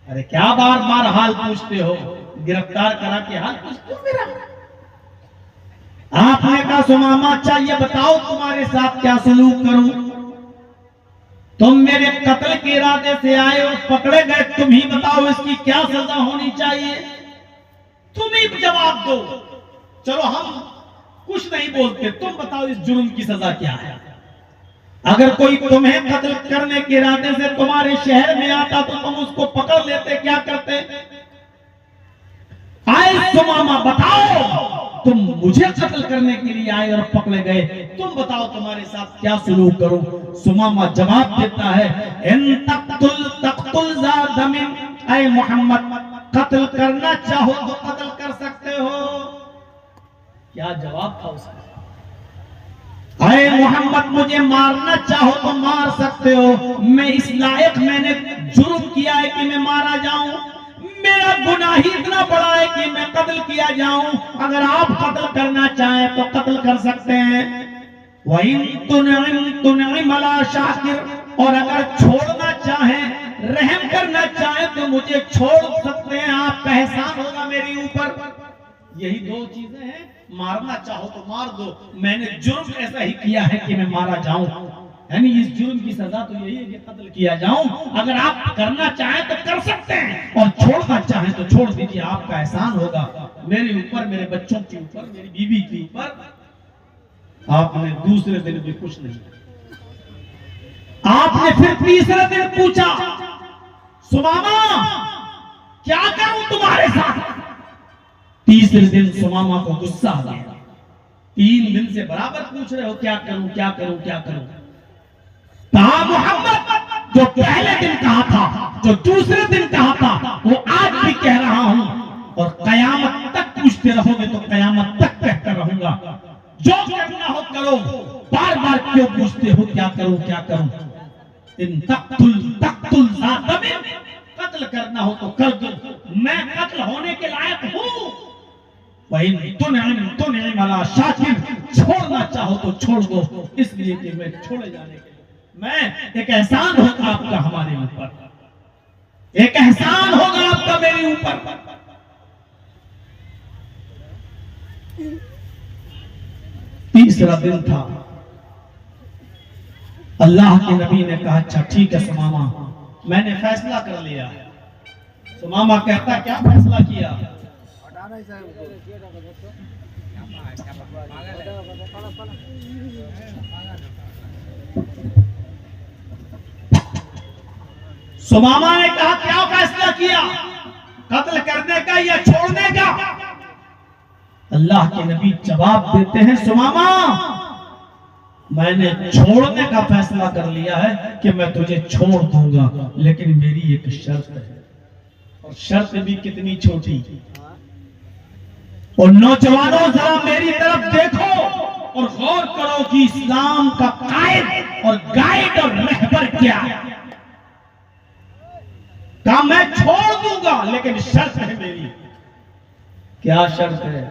अरे क्या बार बार हाल पूछते हो, गिरफ्तार करा के हाल पूछते हो मेरा? आपने कहा सुमामा अच्छा ये बताओ तुम्हारे साथ क्या सलूक करूं? तुम मेरे कत्ल के इरादे से आए और पकड़े गए, तुम ही बताओ इसकी क्या सजा होनी चाहिए, तुम ही जवाब दो। चलो हम कुछ नहीं बोलते, तुम बताओ इस जुर्म की सजा क्या है? अगर कोई तुम्हें कत्ल करने के इरादे से तुम्हारे शहर में आता तो तुम उसको पकड़ लेते, क्या करते? आए सुमामा बताओ, तुम मुझे कत्ल करने के लिए आए और पकड़े गए, तुम बताओ तुम्हारे साथ क्या सलूक करूं? सुमामा जवाब देता है इन तक़तुल ज़ादमिन, ऐ मोहम्मद कत्ल करना चाहो तो कत्ल कर सकते हो। क्या जवाब था उसका? ऐ मोहम्मद मुझे मारना चाहो तो मार सकते हो, मैं इस लायक मैंने जुर्म किया है कि मैं मारा जाऊं, मेरा गुनाह ही इतना बड़ा है कि मैं कत्ल किया जाऊं। अगर आप कत्ल करना चाहें तो कत्ल कर सकते हैं। तुनइम अला शाकिर, और अगर छोड़ना चाहें, रहम करना चाहें तो मुझे छोड़ सकते हैं, आपका एहसान होगा मेरे ऊपर। यही दो चीजें हैं, मारना चाहो तो मार दो, मैंने जुर्म ऐसा ही किया है कि मैं मारा जाऊं, यानी इस जुर्म की सजा तो यही है कि कत्ल किया जाऊं। अगर आप करना चाहें तो कर सकते हैं और छोड़ना चाहें तो छोड़ दीजिए, आपका एहसान होगा मेरे ऊपर, मेरे बच्चों के ऊपर, मेरी बीवी के ऊपर। आपने दूसरे दिन भी कुछ नहीं, आपने फिर तीसरे दिन पूछा सुमामा क्या करूं तुम्हारे साथ? तीसरे दिन सुमामा को गुस्सा आ गया, 3 दिन से बराबर पूछ रहे हो क्या करूं क्या करूं क्या करूं। कहा मोहम्मद जो पहले दिन कहा था, जो दूसरे दिन कहा था, वो आज भी कह रहा हूं, और कयामत तक पूछते रहोगे तो कयामत तक कहता रहूंगा, जो करना हो करो, बार बार क्यों पूछते हो क्या करूं क्या करूं? इन तक़तुल ज़ादमिन, कत्ल करना हो तो कर दो, मैं कत्ल होने के लायक हूं। वही तो वाला शाकिर, छोड़ना चाहो तो छोड़ दो, इसलिए कि मैं छोड़े जाने के मैं एक एहसान होगा आपका हमारे ऊपर, एक एहसान होगा आपका मेरे ऊपर। तीसरा दिन था, अल्लाह के नबी ने कहा अच्छा ठीक है सुमामा, मैंने फैसला कर लिया। सुमामा कहता क्या फैसला किया? सुमामा ने कहा क्या फैसला किया, कत्ल करने का या छोड़ने का? अल्लाह के नबी जवाब देते हैं सुमामा, मैंने छोड़ने का फैसला कर लिया है कि मैं तुझे छोड़ दूंगा, लेकिन मेरी एक शर्त है, और शर्त भी कितनी छोटी। और नौजवानों जरा मेरी तरफ देखो और गौर करो कि इस्लाम का कायद और गाइड और रहबर क्या है। कहा मैं छोड़ दूंगा लेकिन शर्त है मेरी। क्या शर्त है?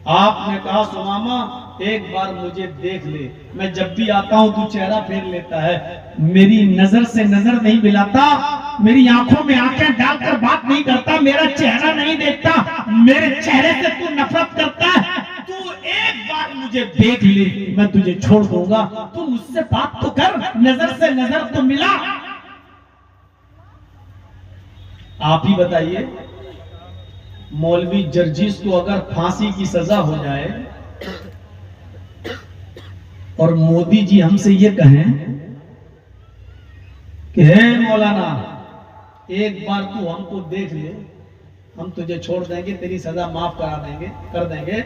आपने कहा सुमामा एक बार मुझे देख ले, मैं जब भी आता हूं तू चेहरा फेर लेता है, मेरी नजर से नजर नहीं मिलाता, मेरी आंखों में आंखें डालकर बात नहीं करता, मेरा चेहरा नहीं देखता, मेरे चेहरे से तू नफरत करता है। तू एक बार मुझे देख ले, मैं तुझे छोड़ दूंगा। तू मुझसे बात तो कर, नजर से नजर तो मिला। आप ही बताइए, मौलवी जर्जीस को अगर फांसी की सजा हो जाए और मोदी जी हमसे ये कहें कि हे मौलाना एक बार तू हमको देख ले, हम तुझे छोड़ देंगे, तेरी सजा माफ करा देंगे, कर देंगे,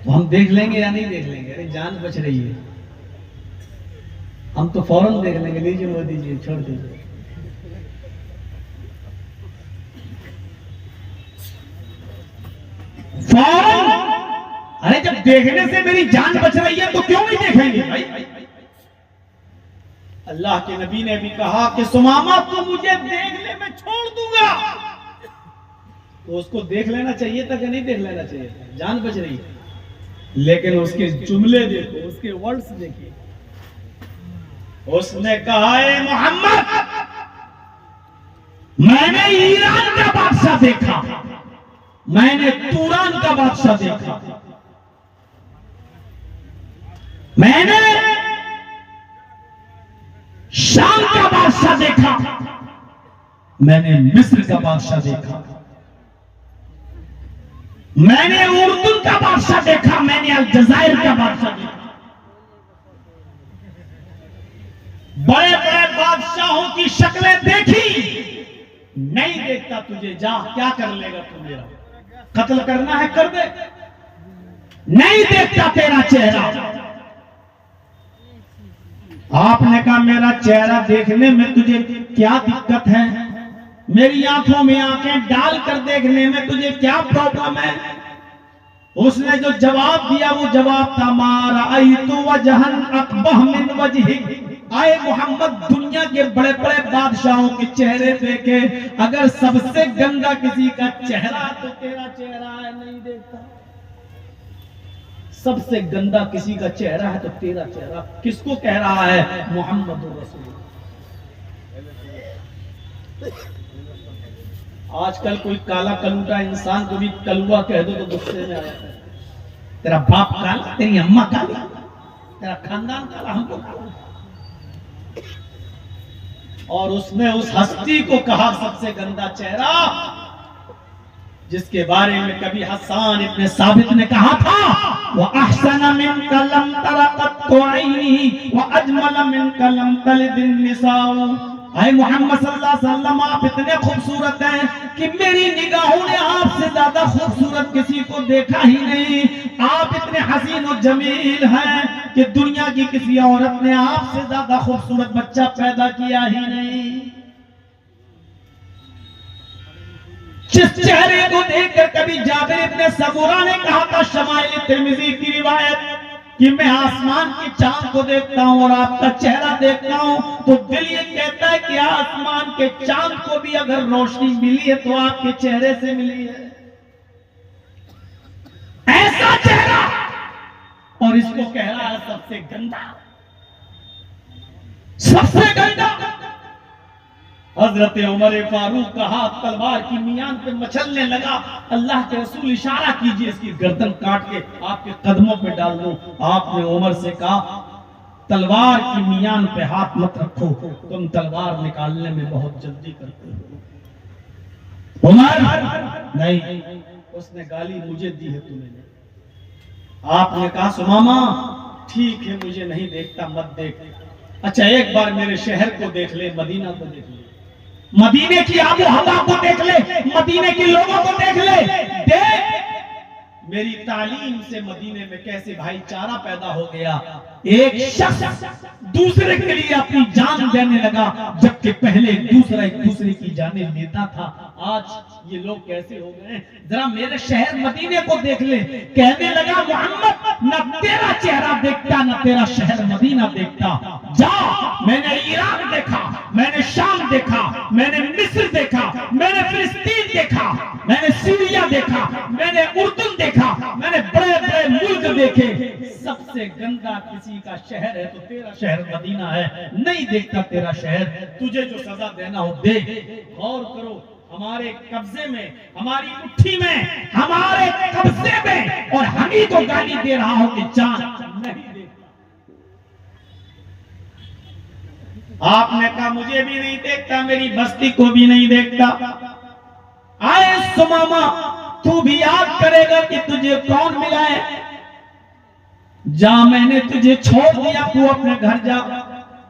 तो हम देख लेंगे या नहीं देख लेंगे? अरे जान बच रही है, हम तो फौरन देख लेंगे, लीजिए मोदी जी छोड़ दीजिए। फौरन, अरे जब देखने से मेरी जान बच रही है तो क्यों नहीं देखेंगे भाई? अल्लाह के नबी ने भी कहा कि सुमामा तू मुझे देख ले, मैं छोड़ दूंगा। तो उसको देख लेना चाहिए था कि नहीं देख leना चाहिए था? जान बच रही है, लेकिन उसके जुमले देखो, उसके वर्ड्स देखिए। उसने कहा है मोहम्मद, मैंने ईरान का बादशाह देखा, मैंने तुरान का बादशाह देखा, मैंने शाम का बादशाह देखा, मैंने मिस्र का बादशाह देखा, मैंने उर्दू का बादशाह देखा, मैंने अलजायर का बादशाह देखा। बड़े बड़े बादशाहों की शक्लें देखी, नहीं देखता तुझे, जा क्या कर लेगा तू मेरा? कत्ल करना है कर दे, नहीं देखता तेरा चेहरा। आपने कहा मेरा चेहरा देखने में तुझे क्या दिक्कत है? मेरी आंखों में आंखें डालकर देखने में तुझे क्या प्रॉब्लम है? उसने जो जवाब दिया वो जवाब था, मारा आई तो वजहन अकबह मिन वजहिक। आए मोहम्मद, दुनिया के बड़े बड़े बादशाहों के चेहरे देखे, अगर सबसे गंदा किसी का चेहरा तो तेरा चेहरा है, नहीं देखता। सबसे गंदा किसी का चेहरा है तो तेरा चेहरा। किसको कह रहा है? मोहम्मद रसूल। आजकल कोई काला कलूटा इंसान को भी कलुआ कह दो तो गुस्से में आ जाता है। तेरा बाप काला, तेरी अम्मा काली, तेरा खानदान काला, हमको काला। और उसने उस हस्ती को कहा सबसे गंदा चेहरा, जिसके बारे में कभी हसन इब्न साबित ने कहा था, वह अहसन मिन कलम तरक़त ऐनी व अजमल मिन कलम तलिदिन निसाउ। आए मोहम्मद सल्लल्लाहु अलैहि वसल्लम, आप इतने खूबसूरत हैं कि मेरी निगाहों ने आपसे ज्यादा खूबसूरत किसी को देखा ही नहीं। आप इतने हसीन और जमील हैं कि दुनिया की किसी औरत ने आपसे ज्यादा खूबसूरत बच्चा पैदा किया ही नहीं। जिस चेहरे को देखकर कभी जाबिर इब्न सबूरा ने कहा था, शमाइल तिर्मिज़ी की रिवायत, कि मैं आसमान के चांद को देखता हूं और आपका चेहरा देखता हूं, तो दिल ये कहता है कि आसमान के चांद को भी अगर रोशनी मिली है तो आपके चेहरे से मिली है। ऐसा चेहरा, और इसको कह रहा है सबसे गंदा, सबसे गंदा। हजरत उमर फारूक का हाथ तलवार की मियान पे मचलने लगा। अल्लाह के रसूल इशारा कीजिए इसकी गर्दन काट के आपके कदमों पे डाल दूं। आपने उमर से कहा तलवार की मियान पे हाथ मत रखो, तुम तलवार निकालने में बहुत जल्दी करते हो। उमर नहीं, उसने गाली मुझे दी है तुमने। आपने कहा सुमामा ठीक है मुझे नहीं देखता, मत देख। अच्छा एक बार मेरे शहर को देख ले, मदीना को देख ले, मदीने की आबो हवा को देख ले, मदीने के लोगों को देख ले। देख मेरी तालीम से मदीने में कैसे भाईचारा पैदा हो गया। एक शख्स दूसरे के लिए अपनी जान देने लगा, जबकि पहले दूसरा एक दूसरे की जाने लेता था। आज ये लोग कैसे हो गए। जरा मेरे शहर मदीने को देख ले। कहने लगा मोहम्मद न तेरा चेहरा देखता, न तेरा शहर मदीना देखता। जा, मैंने ईरान देखा, मैंने शाम देखा, मैंने मिस्र देखा, मैंने फिलिस्तीन देखा, मैंने सीरिया देखा, मैंने उर्दू देखा, मैंने बड़े बड़े मुल्क देखे। सबसे गंदा किसी का शहर है तो तेरा शहर मदीना है। नहीं देखता तेरा शहर, तुझे जो सजा देना हो दे। गौर करो, हमारे कब्जे में, हमारी मुट्ठी में, हमारे कब्जे में, और हम ही को गाली दे रहा हो कि जान नहीं देखता। आपने कहा मुझे भी नहीं देखता, मेरी बस्ती को भी नहीं देखता। आए सुमामा तू भी याद करेगा कि तुझे कौन मिला है। जा, मैंने तुझे छोड़ दिया, तू अपने घर जा।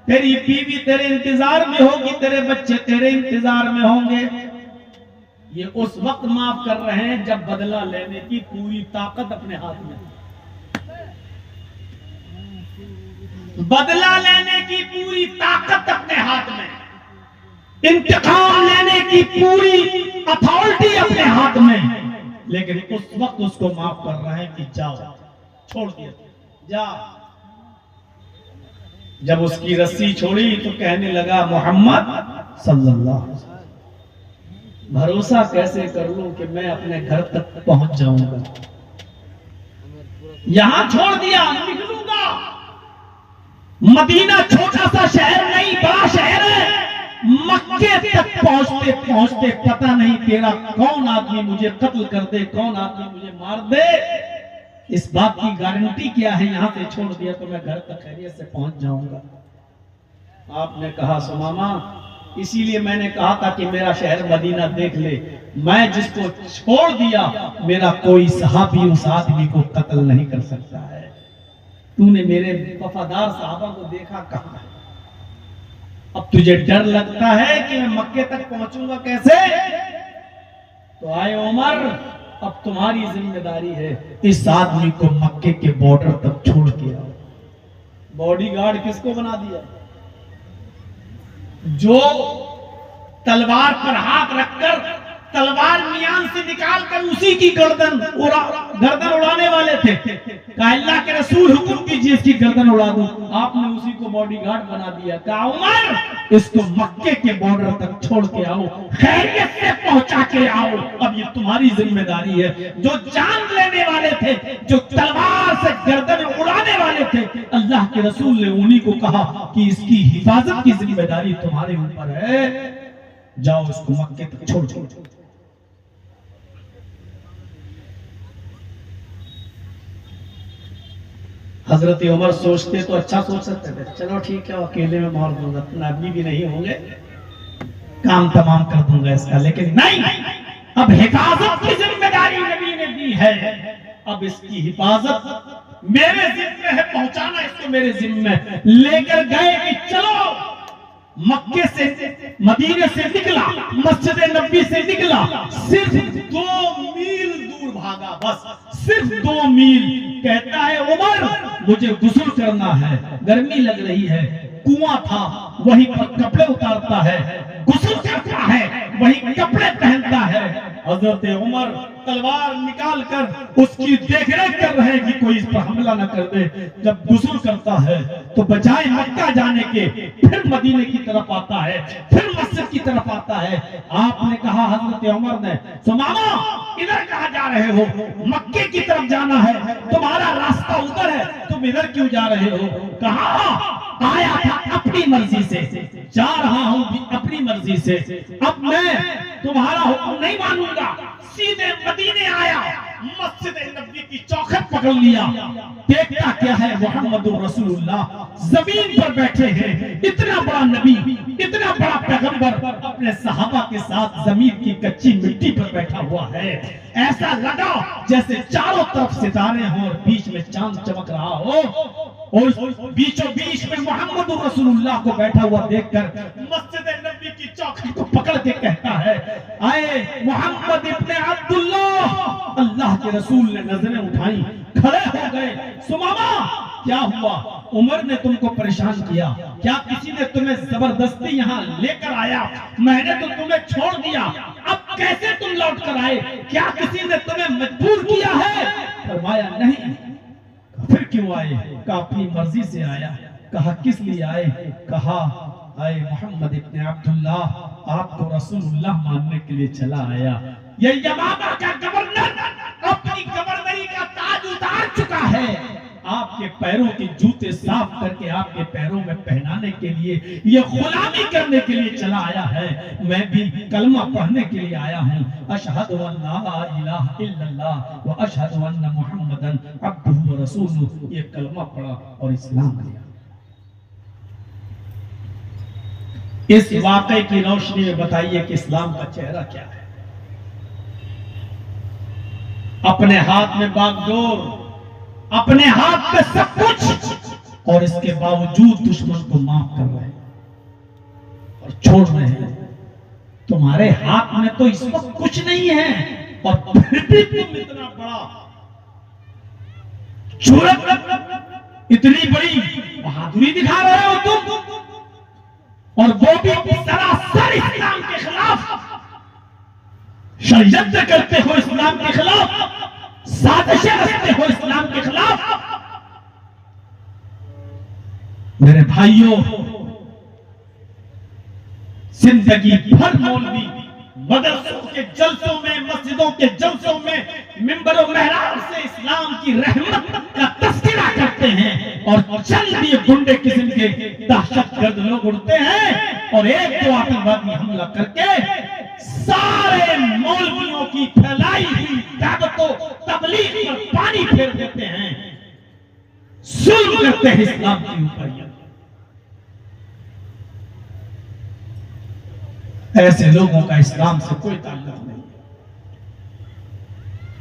तेरी बीवी तेरे इंतजार में होगी, तेरे बच्चे तेरे इंतजार में होंगे। ये उस वक्त माफ कर रहे हैं जब बदला लेने की पूरी ताकत अपने हाथ में, बदला लेने की पूरी ताकत अपने हाथ में, इंतकाम लेने की पूरी अथॉरिटी अपने हाथ में। लेकिन उस वक्त उसको माफ कर रहे हैं कि जाओ, छोड़ दिया, जा। जब उसकी रस्सी छोड़ी तो कहने लगा मोहम्मद सल्लल्लाहु अलैहि वसल्लम, भरोसा कैसे कर लूं कि मैं अपने घर तक पहुंच जाऊंगा। यहां छोड़ दिया, निकलूंगा। मदीना छोटा सा शहर नहीं, बड़ा शहर है। मक्के तक पहुंचते पहुंचते पता नहीं तेरा कौन आदमी मुझे कत्ल कर दे, कौन आदमी मुझे मार दे। इस बात की गारंटी क्या है, यहां से छोड़ दिया तो मैं घर तक खैरियत से पहुंच जाऊंगा। आपने कहा सुमामा इसीलिए मैंने कहा था कि मेरा शहर मदीना देख ले। मैं जिसको छोड़ दिया, मेरा कोई सहाबी उस आदमी को कत्ल नहीं कर सकता है। तूने मेरे वफादार सहाबा को देखा कहां? अब तुझे डर लगता है कि मैं मक्के तक पहुंचूंगा कैसे? तो आए उमर, अब तुम्हारी जिम्मेदारी है, इस आदमी को मक्के के बॉर्डर तक छोड़ के आओ। बॉडीगार्ड किसको बना दिया? जो तलवार पर हाथ रखकर तलवार मियान से निकालकर उसी की गर्दन उड़ाने वाले थे। कहा अल्लाह के रसूल हुक्म कीजिए इसकी गर्दन उड़ा दूं। आपने उसी को बॉडीगार्ड बना दिया। कहा उमर इसको मक्के के बॉर्डर तक छोड़ के आओ, खैरियत से पहुंचा के आओ। अब ये तुम्हारी जिम्मेदारी है। जो जान लेने वाले थे, जो तलवार से गर्दन उड़ाने वाले थे, अल्लाह के रसूल ने उन्हीं को कहा कि इसकी हिफाजत की जिम्मेदारी तुम्हारे ऊपर है। जाओ इसको मक्के तक छोड़ छोड़। हजरत उमर सोचते तो अच्छा सोच सकते थे, चलो ठीक है अकेले में मार दूंगा, नबी भी नहीं होंगे, काम तमाम कर दूंगा इसका। लेकिन नहीं, अब हिफाजत की जिम्मेदारी नबी ने दी है। अब इसकी हिफाजत मेरे जिम्मे है, पहुंचाना इसको मेरे जिम्मे। लेकर गए कि चलो मक्के से, मदीने से निकला, मस्जिद नबी से निकला, सिर्फ 2 मील दूर भागा, बस सिर्फ 2 मील। कहता है उमर मुझे गुस्ल करना है, गर्मी लग रही है। कुआं था वहीं पर कपड़े उतारता है, गुस्ल करता है वहीं कपड़े पहनता है। हजरत उमर तलवार निकाल कर उसकी देखरेख कर रहे हैं कि कोई इस पर हमला न कर दे। जब गुस्ल करता है तो बजाय मक्का जाने के फिर मदीने की तरफ आता है, फिर मस्जिद की तरफ आता है। आपने कहा हजरत उमर ने, सुमामा इधर कहां जा रहे हो? मक्के की तरफ जाना है, तुम्हारा रास्ता उधर है, तुम इधर क्यों जा रहे हो? कहा आया था अपनी मर्जी से, जा रहा हूं भी अपनी मर्जी से, अब मैं तुम्हारा हुक्म नहीं मानूंगा। सीधे मदीने आया, मस्जिद नबी की चौखट पकड़ लिया, देखता क्या है मोहम्मदुर रसूलुल्लाह जमीन पर बैठे हैं। इतना बड़ा नबी, इतना बड़ा पैगंबर अपने सहाबा के साथ जमीन की कच्ची मिट्टी पर बैठा हुआ है। ऐसा लगा जैसे चारों तरफ सितारे हों और बीच में चांद चमक रहा हो। और बीचों बीच में मोहम्मदुर रसूलुल्लाह को बैठा हुआ देखकर मस्जिद नबी की चौखट को पकड़ के कहता है, आए मोहम्मद इब्ने अब्दुल्लाह। अल्लाह के रसूल ने नजरें उठाई, खड़े हो गए। सुमामा क्या हुआ? उमर ने तुमको परेशान किया क्या? किसी ने तुम्हें जबरदस्ती यहाँ लेकर आया? मैंने तो तुम्हें छोड़ दिया, अब कैसे तुम लौट कर आए? क्या किसी ने तुम्हें मजबूर किया है? फरमाया नहीं। फिर क्यों आए? कहा अपनी मर्जी से आया। कहा किस लिए आए? कहा आए मोहम्मद इब्ने अब्दुल्लाह, आपको रसूलुल्लाह मानने के लिए चला आया। ये यमामा का गवर्नर अपनी गवर्नरी का ताज उतार चुका है, आपके पैरों के जूते साफ करके आपके पैरों में पहनाने के लिए, ये गुलामी करने के लिए चला आया है। मैं भी कलमा पढ़ने के लिए आया हूँ। अशहदु अल्ला इलाहा इल्लल्लाह व अशहदु अन्ना मुहम्मदन अब्दुहु व रसूलुहु। ये कलमा पढ़ा और इस्लाम लिया। इस वाकये की रोशनी में बताइए कि इस्लाम का चेहरा क्या है। अपने हाथ में बागडोर, अपने हाथ में सब कुछ, और इसके बावजूद दुश्मन को माफ कर रहे हैं और छोड़ रहे हैं। तुम्हारे हाथ में तो इस वक्त कुछ नहीं है और फिर भी तुम इतना बड़ा जरूरत, इतनी बड़ी बहादुरी दिखा रहे हो तुम, और वो भी सरासर इस्लाम के खिलाफ षड्यंत्र करते हो, इस्लाम के खिलाफ साजिशें रचते हो, इस्लाम के खिलाफ। मेरे भाइयों, जिंदगी भर मौलवी मदरसों के जलसों में, मस्जिदों के जलसों में, मिंबर और मेहराब से इस्लाम की रहमत का तस्करा करते हैं, और चंद ये गुंडे किस्म के दहशतगर्द लोग उड़ते हैं और एक दो आतंकवादी हमला करके सारे मौलवियों की फैलाई हुई दावतों तबलीग पर पानी फेर देते हैं, जुल्म करते हैं इस्लाम के ऊपर। ऐसे लोगों का इस्लाम से कोई ताल्लुक नहीं,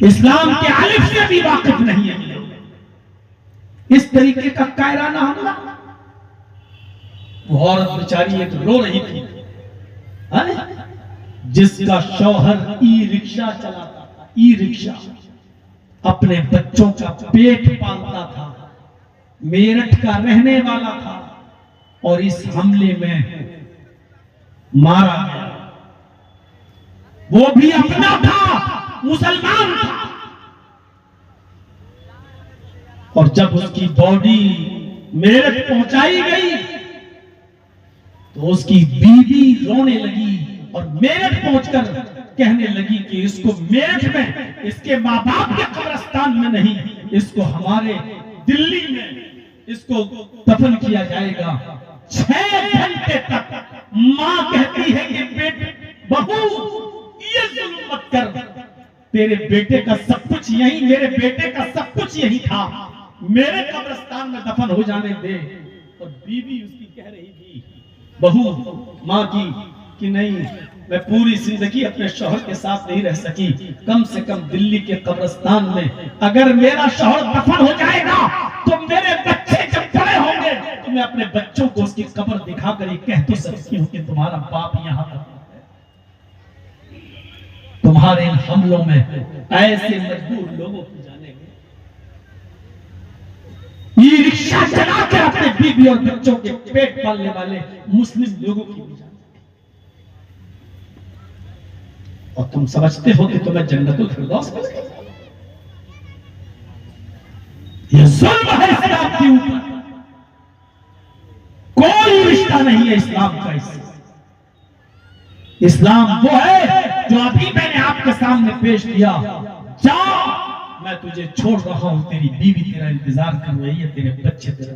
इस्लाम के अलिफ से भी वाकिफ नहीं है। इस तरीके का कायराना हमला। वो औरत बेचारी एक रो रही थी, जिसका शौहर ई रिक्शा चलाता था, ई रिक्शा, अपने बच्चों का पेट पालता था, मेरठ का रहने वाला था, और इस हमले में मारा गया। वो भी अपना था, मुसलमान था, और जब उसकी बॉडी मेरठ पहुंचाई गई तो उसकी बीवी रोने लगी और मेरठ पहुंचकर कहने लगी कि इसको मेरठ में, इसके माँ बाप के कब्रिस्तान में नहीं, इसको हमारे दिल्ली में इसको दफन किया जाएगा। 6 घंटे तक माँ कहती है कि बेटे, बहू ये जुल्म मत कर, तेरे बेटे का सब कुछ यही, मेरे बेटे का सब कुछ यही था, मेरे कब्रिस्तान में दफन हो जाने दे। और बीवी उसकी कह रही थी, बहू माँ की, कि नहीं, मैं पूरी जिंदगी अपने शौहर के साथ नहीं रह सकी, कम से कम दिल्ली के कब्रिस्तान में अगर मेरा शौहर दफन हो जाएगा तो मेरे बच्चे जब बड़े होंगे तो मैं अपने बच्चों को उसकी कब्र दिखाकर ये कह तो सकती हूँ कि तुम्हारा बाप यहाँ है। तुम्हारे इन हमलों में ऐसे मजबूर लोगों की जाने ई रिक्शा चलाकर अपने बीवी और बच्चों के पेट पालने वाले मुस्लिम लोगों की भी जान। और तुम समझते हो कि तुम्हें जन्नतुल फिरदौस मिल गई। ये जुल्म है इस्लाम के ऊपर, कोई रिश्ता नहीं है इस्लाम का इससे। इस्लाम वो है जो अभी मैंने आपके सामने पेश किया, जा मैं तुझे छोड़ रहा हूं, तेरी बीवी तेरा इंतजार कर रही है, तेरे बच्चे तेरा।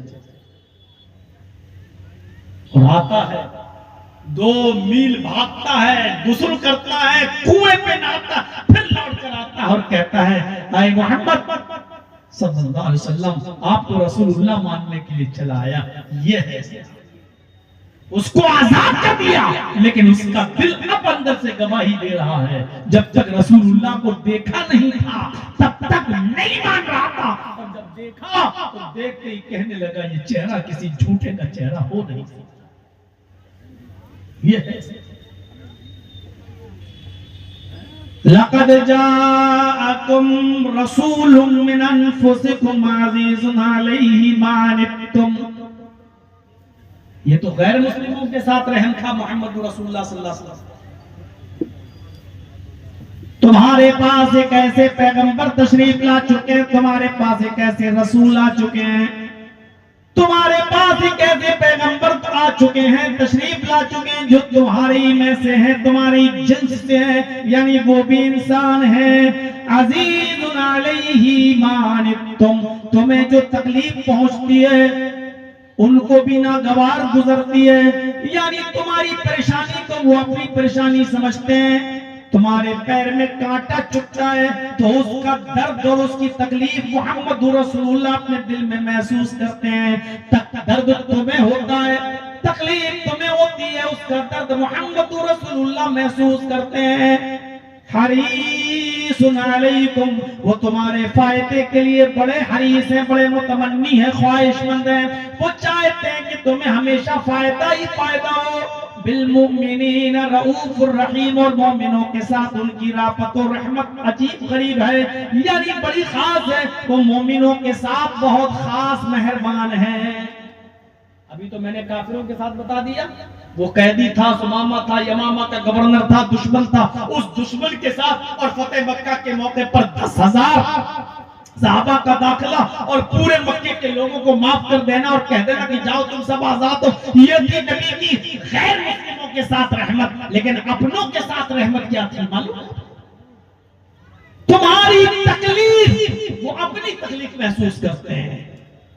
और आता है 2 मील भागता है, गुस्ल करता है, कुएं पे नहाता, फिर लौट कर आता है और कहता है आए मोहम्मद सल्लल्लाहु अलैहि वसल्लम, आपको रसूलुल्लाह मानने के लिए चला आया। ये है, उसको आजाद कर दिया, लेकिन उसका दिल अब अंदर से गवाही दे रहा है, जब तक रसूलुल्लाह को देखा नहीं था तब तक नहीं मान रहा था, और जब देखा तो देखते ही कहने लगा ये चेहरा किसी झूठे का चेहरा हो नहीं सकता। ये है लक़द जाअकुम रसूलुम मिन अनफुसिकुम अज़ीज़ुन अलैहि मा अनित्तुम। ये तो गैर मुस्लिमों के साथ रहम था मोहम्मद रसूलुल्लाह सल्लल्लाहु अलैहि वसल्लम। तुम्हारे पास एक ऐसे पैगंबर तशरीफ ला चुके हैं, तुम्हारे पास एक ऐसे रसूल आ चुके हैं, तुम्हारे पास एक ऐसे पैगंबर आ चुके हैं, तशरीफ ला चुके हैं जो तुम्हारी में से है, तुम्हारी जिन्स से है, यानी वो भी इंसान है। अज़ीज़ुन अलैहि मा अनित्तुम, तुम्हें जो तकलीफ पहुंचती है उनको भी नागवार गुजरती है, यानी तुम्हारी परेशानी को वो अपनी परेशानी समझते हैं। तुम्हारे पैर में कांटा चुभता है तो उसका दर्द और उसकी तकलीफ मोहम्मद रसूलुल्लाह अपने दिल में महसूस करते हैं। दर्द तुम्हें होता है, तकलीफ तुम्हें होती है, उसका दर्द मोहम्मद रसूलुल्लाह महसूस करते हैं। हरीसुन अलैकुम, वो तुम्हारे फायदे के लिए बड़े हरीस हैं, बड़े मुतमन्नी हैं, ख्वाहिशमंद हैं, वो चाहते हैं कि तुम्हें हमेशा फायदा ही फायदा हो। बिलमुमिनीन रऊफुर रहीम, और मोमिनों के साथ उनकी राफत और रहमत अजीब करीब है, यानी बड़ी खास है, वो मोमिनों के साथ बहुत खास मेहरबान है। अभी तो मैंने काफिरों के साथ बता दिया, वो कैदी था, सुमामा था, यमामा का गवर्नर था, दुश्मन था, उस दुश्मन के साथ और फतेह मक्का के मौके पर 10,000 सहाबा का दाखिला और पूरे मक्के के लोगों को माफ कर देना और कह देना कि जाओ तुम सब आजाद हो। ये थी नबी की गैर मुस्लिमों के साथ रहमत, लेकिन अपनों के साथ रहमत क्या थी मालूम? तुम्हारी तकलीफ वो अपनी तकलीफ महसूस करते हैं,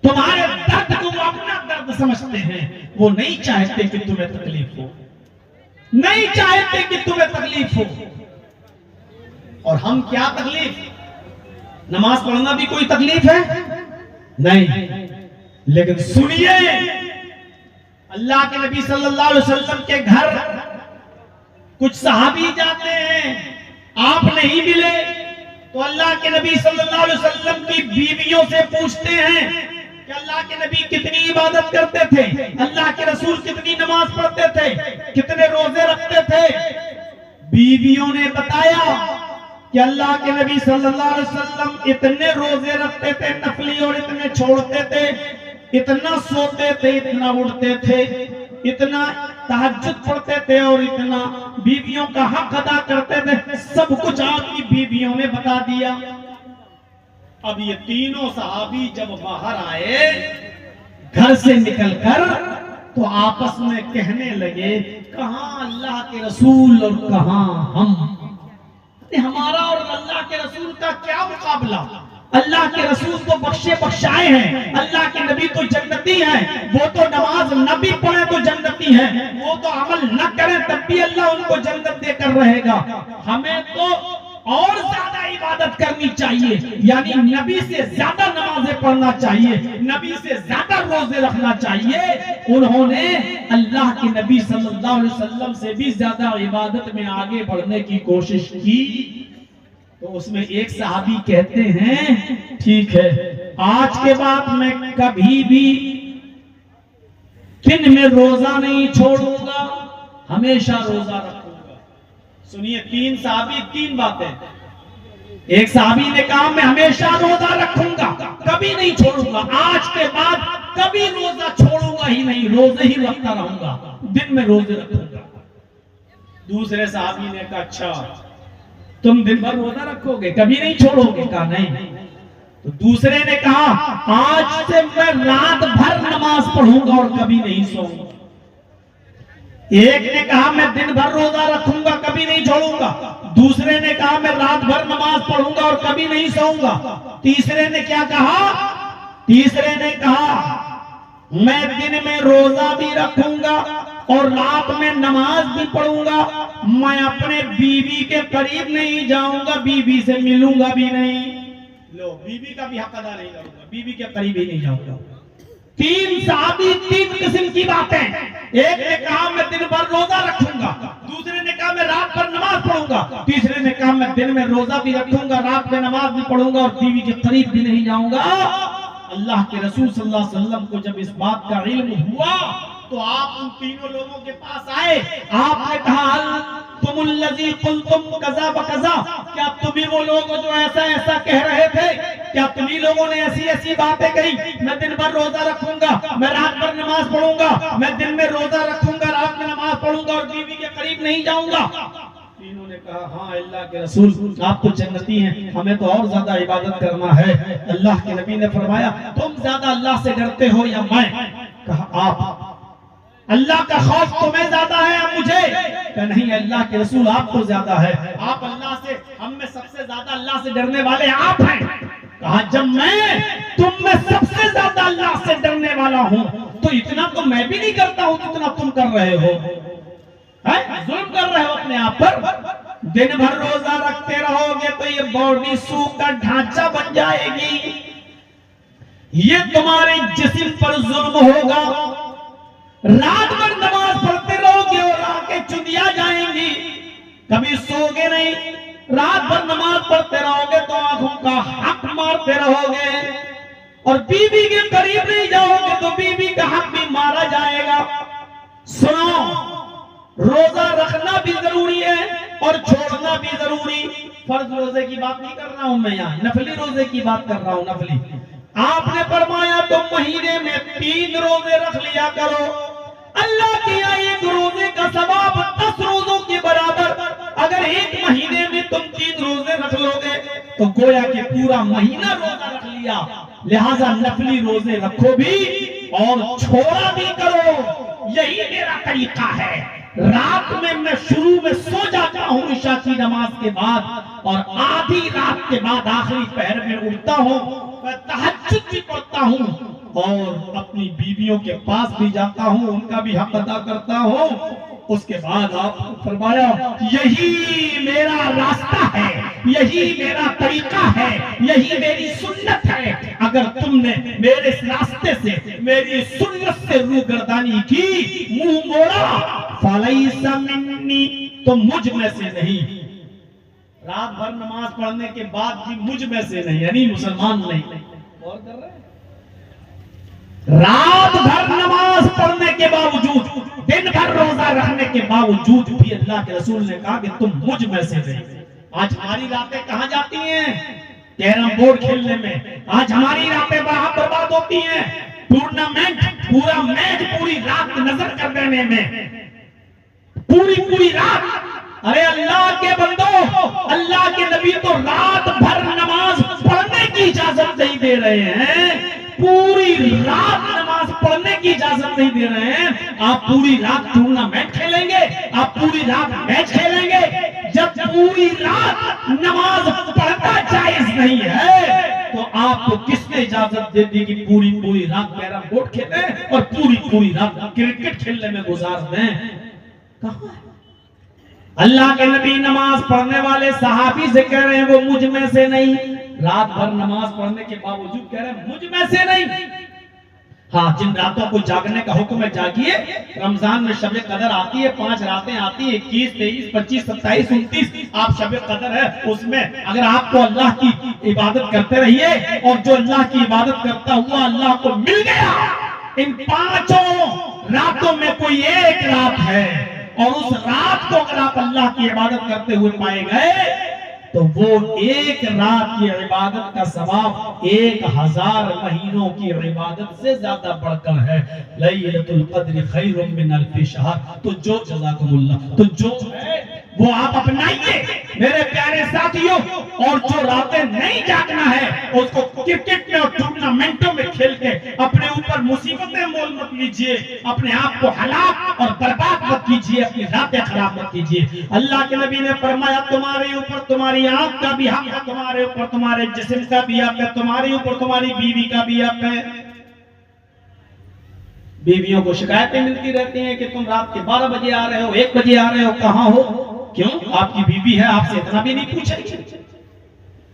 तुम्हारे दर्द को वो अपना दर्द समझते हैं, वो नहीं चाहते कि तुम्हें तकलीफ हो, नहीं चाहते कि तुम्हें तकलीफ हो। और हम क्या तकलीफ, नमाज पढ़ना भी कोई तकलीफ है नहीं, लेकिन सुनिए अल्लाह के नबी सल्लल्लाहु अलैहि वसल्लम के घर कुछ सहाबी जाते हैं, आप नहीं मिले तो अल्लाह के नबी सल्लल्लाहु अलैहि वसल्लम की बीवियों से पूछते हैं कि अल्लाह के नबी कितनी इबादत करते थे, अल्लाह के रसूल कितनी नमाज पढ़ते थे, कितने रोजे रखते थे। बीवियों ने बताया कि अल्लाह के नबी सल्लल्लाहु अलैहि वसल्लम इतने रोजे रखते थे नफली और इतने छोड़ते थे, इतना सोते थे, इतना उठते थे, इतना तहज्जुद पढ़ते थे और इतना बीवियों का हक अदा करते थे। सब कुछ आपकी बीवियों ने बता दिया। अब ये तीनों सहाबी जब बाहर आए घर से निकलकर तो आपस में कहने लगे, कहां अल्लाह के रसूल और कहां हम। हमारा और अल्लाह के रसूल का क्या मुकाबला, अल्लाह के रसूल तो बख्शे बख्शाए हैं, अल्लाह के नबी तो जन्नती हैं, वो तो नमाज न भी पढ़े तो जन्नती हैं, वो तो अमल न करें तब भी अल्लाह उनको जन्नत देकर रहेगा। हमें तो और ज्यादा इबादत करनी चाहिए, यानी नबी से ज्यादा नमाजें पढ़ना चाहिए, नबी से ज्यादा रोजे रखना चाहिए। उन्होंने अल्लाह के नबी सल्लल्लाहु अलैहि वसल्लम से भी ज्यादा इबादत में आगे बढ़ने की कोशिश की। तो उसमें एक सहाबी कहते हैं, ठीक है आज के बाद मैं कभी भी दिन में रोजा नहीं छोड़ूंगा, हमेशा रोजा रखूंगा। सुनिए, तीन सहाबी तीन बातें। एक साहबी ने कहा मैं हमेशा रोजा रखूंगा, कभी नहीं छोड़ूंगा, आज के बाद कभी रोजा छोड़ूंगा ही नहीं, रोजे ही रखता रहूंगा, दिन में रोजे रखूंगा। दूसरे साहबी ने कहा अच्छा तुम दिन भर रोजा रखोगे, कभी नहीं छोड़ोगे? कहा नहीं। तो दूसरे ने कहा आज से मैं रात भर नमाज पढ़ूंगा और कभी नहीं सोऊंगा। एक ने कहा मैं दिन भर रोजा रखूंगा, कभी नहीं छोड़ूंगा। दूसरे ने कहा मैं रात भर नमाज पढ़ूंगा और कभी नहीं सोऊंगा। तीसरे ने क्या कहा? तीसरे ने कहा मैं दिन में रोजा भी रखूंगा और रात में नमाज भी पढ़ूंगा, मैं अपने बीवी के करीब नहीं जाऊंगा, बीवी से मिलूंगा भी नहीं। लो, बीवी का भी हक अदा नहीं करूंगा, बीवी के करीब ही नहीं जाऊंगा। तीन साहबी, तीन किस्म की बातें। एक ने कहा मैं दिन भर रोजा रखूंगा, दूसरे ने कहा मैं रात भर नमाज पढ़ूंगा, तीसरे ने कहा मैं दिन में रोजा भी रखूंगा, रात में नमाज भी पढ़ूंगा और बीवी के करीब भी नहीं जाऊंगा। अल्लाह के रसूल सल्लल्लाहु अलैहि वसल्लम को जब इस बात का इल्म हुआ तो आप उन तीनों लोगों के पास आए। आपने कहा तुमुल्लज़ी कुल्तुम कज़ा व कज़ा, क्या तुम ही वो लोग जो ऐसा ऐसा कह रहे थे? क्या तुम ही लोगों ने ऐसी ऐसी बातें कही? मैं दिन भर रोजा रखूंगा, मैं रात भर नमाज पढ़ूंगा, मैं दिन में रोजा रखूंगा, रात में नमाज पढ़ूंगा और बीवी के करीब नहीं जाऊंगा। तीनों ने कहा हाँ अल्लाह के रसूल आप तो जन्नती हैं, हमें तो और ज्यादा इबादत करना है। अल्लाह के नबी ने फरमाया तुम ज्यादा अल्लाह से डरते हो या मैं? कहा आप। अल्लाह का खौफ तुम्हें ज्यादा है या मुझे? कहा नहीं अल्लाह के रसूल आपको ज्यादा है, आप अल्लाह से, हम में सबसे ज्यादा अल्लाह से डरने वाले आप हैं। कहा जब मैं तुम में सबसे ज्यादा अल्लाह से डरने वाला हूं तो इतना तो मैं भी नहीं करता हूं जितना तुम कर रहे हो। जुल्म कर रहे हो अपने आप पर। दिन भर रोजा रखते रहोगे तो ये बॉडी सूख का ढांचा बन जाएगी, ये तुम्हारे जिस्म पर जुल्म होगा। रात भर नमाज पढ़ते रहोगे और आंखें चुंदिया जाएंगी, कभी सोगे नहीं। रात भर नमाज पढ़ते रहोगे तो आंखों का हक मारते रहोगे और बीवी के करीब नहीं जाओगे तो बीवी का हक भी मारा जाएगा। सुनो, रोजा रखना भी जरूरी है और छोड़ना भी जरूरी। फर्ज रोजे की बात नहीं कर रहा हूं मैं, यहाँ नफली रोजे की बात कर रहा हूं। नफली आपने फरमाया तो महीने में 3 रोजे रख लिया करो, अल्लाह के यहाँ एक रोजे का सवाब 10 रोजों के बराबर। अगर एक महीने में तुम 3 रोजे रख लोगे तो गोया के पूरा महीना रोजा रख लिया। लिहाजा नफली रोजे रखो भी और छोड़ा भी करो, यही मेरा तरीका है। रात में मैं शुरू में सो जाता हूँ ईशा की नमाज के बाद और आधी रात के बाद आखिरी पहर में उठता हूँ, मैं तहज्जुद भी पढ़ता हूँ और अपनी बीवियों के पास भी जाता हूँ, उनका भी हक अदा करता हूँ। उसके बाद आपने फरमाया यही मेरा रास्ता है, यही मेरा तरीका है, यही मेरी सुन्नत है। अगर तुमने मेरे इस रास्ते से, मेरी सुन्नत से रूगर्दानी की, मुंह मोड़ा, फलैसा मिन्नी, तो मुझ में से नहीं। रात भर नमाज पढ़ने के बाद भी मुझ में से नहीं, यानी मुसलमान नहीं। और कर रहे हैं रात भर नमाज पढ़ने के बावजूद, दिन भर रोजा रखने के बावजूद भी अल्लाह के रसूल ने कहा कि तुम मुझ में से नहीं। आज हमारी रातें कहां जाती हैं? कैरम बोर्ड खेलने में। आज हमारी रातें बाहर बर्बाद होती हैं, टूर्नामेंट, पूरा मैच पूरी रात नजर कर देने में, पूरी रात। अरे अल्लाह के बंदो, अल्लाह के नबी तो रात भर नमाज पढ़ने की इजाजत नहीं दे रहे हैं, पूरी रात नमाज पढ़ने की इजाजत नहीं दे रहे हैं। आप पूरी रात टूर्नामेंट खेलेंगे, आप पूरी रात मैच खेलेंगे, जब पूरी रात नमाज पढ़ना जायज नहीं है तो आपको किसने इजाजत दे दी कि पूरी रात कैरम बोर्ड खेलें और पूरी रात क्रिकेट खेलने में गुजार दें? कहां है? अल्लाह के नबी नमाज पढ़ने वाले सहाबी से कह रहे हैं वो मुझ में से नहीं। रात भर नमाज पढ़ने के बावजूद कह रहे हैं मुझ में से नहीं। हाँ, जिन रातों को जागने का हुक्म है जागिए। रमजान में शब कदर आती है, 5 रातें आती है, 21, 23, 25, 27, 29 आप शब कदर है, उसमें अगर आपको अल्लाह की इबादत करते रहिए और जो अल्लाह की इबादत करता हुआ अल्लाह को मिल गया, इन 5 रातों में कोई एक रात है और उस रात को अगर आप अल्लाह की इबादत करते हुए पाए गए तो वो एक रात की इबादत का सवाब 1000 महीनों की इबादत से ज्यादा बढ़कर है। लैलतुल क़द्र खैरुम मिन अल्फि शहर। तो जो जज़ाकुमुल्लाह, तो जो है वो आप अपनाइए मेरे प्यारे साथियों। और जो रातें नहीं जागना है उसको क्रिकेट में और टूर्नामेंटों में खेल के अपने ऊपर मुसीबतें मोल मत लीजिए, अपने आप को हलाक और बर्बाद मत कीजिए, अपनी रातें खराब मत कीजिए। अल्लाह के नबी ने फरमाया तुम्हारे ऊपर तुम्हारी आंख का भी हक है, तुम्हारे ऊपर तुम्हारे जिस्म का भी हक है, तुम्हारे ऊपर तुम्हारी बीवी का भी हक है। बीवियों को शिकायतें मिलती रहती हैं कि तुम रात के 12 बजे आ रहे हो, 1 बजे आ रहे हो, कहां हो? क्यों? आपकी बीवी है, आपसे इतना भी नहीं पूछेगी?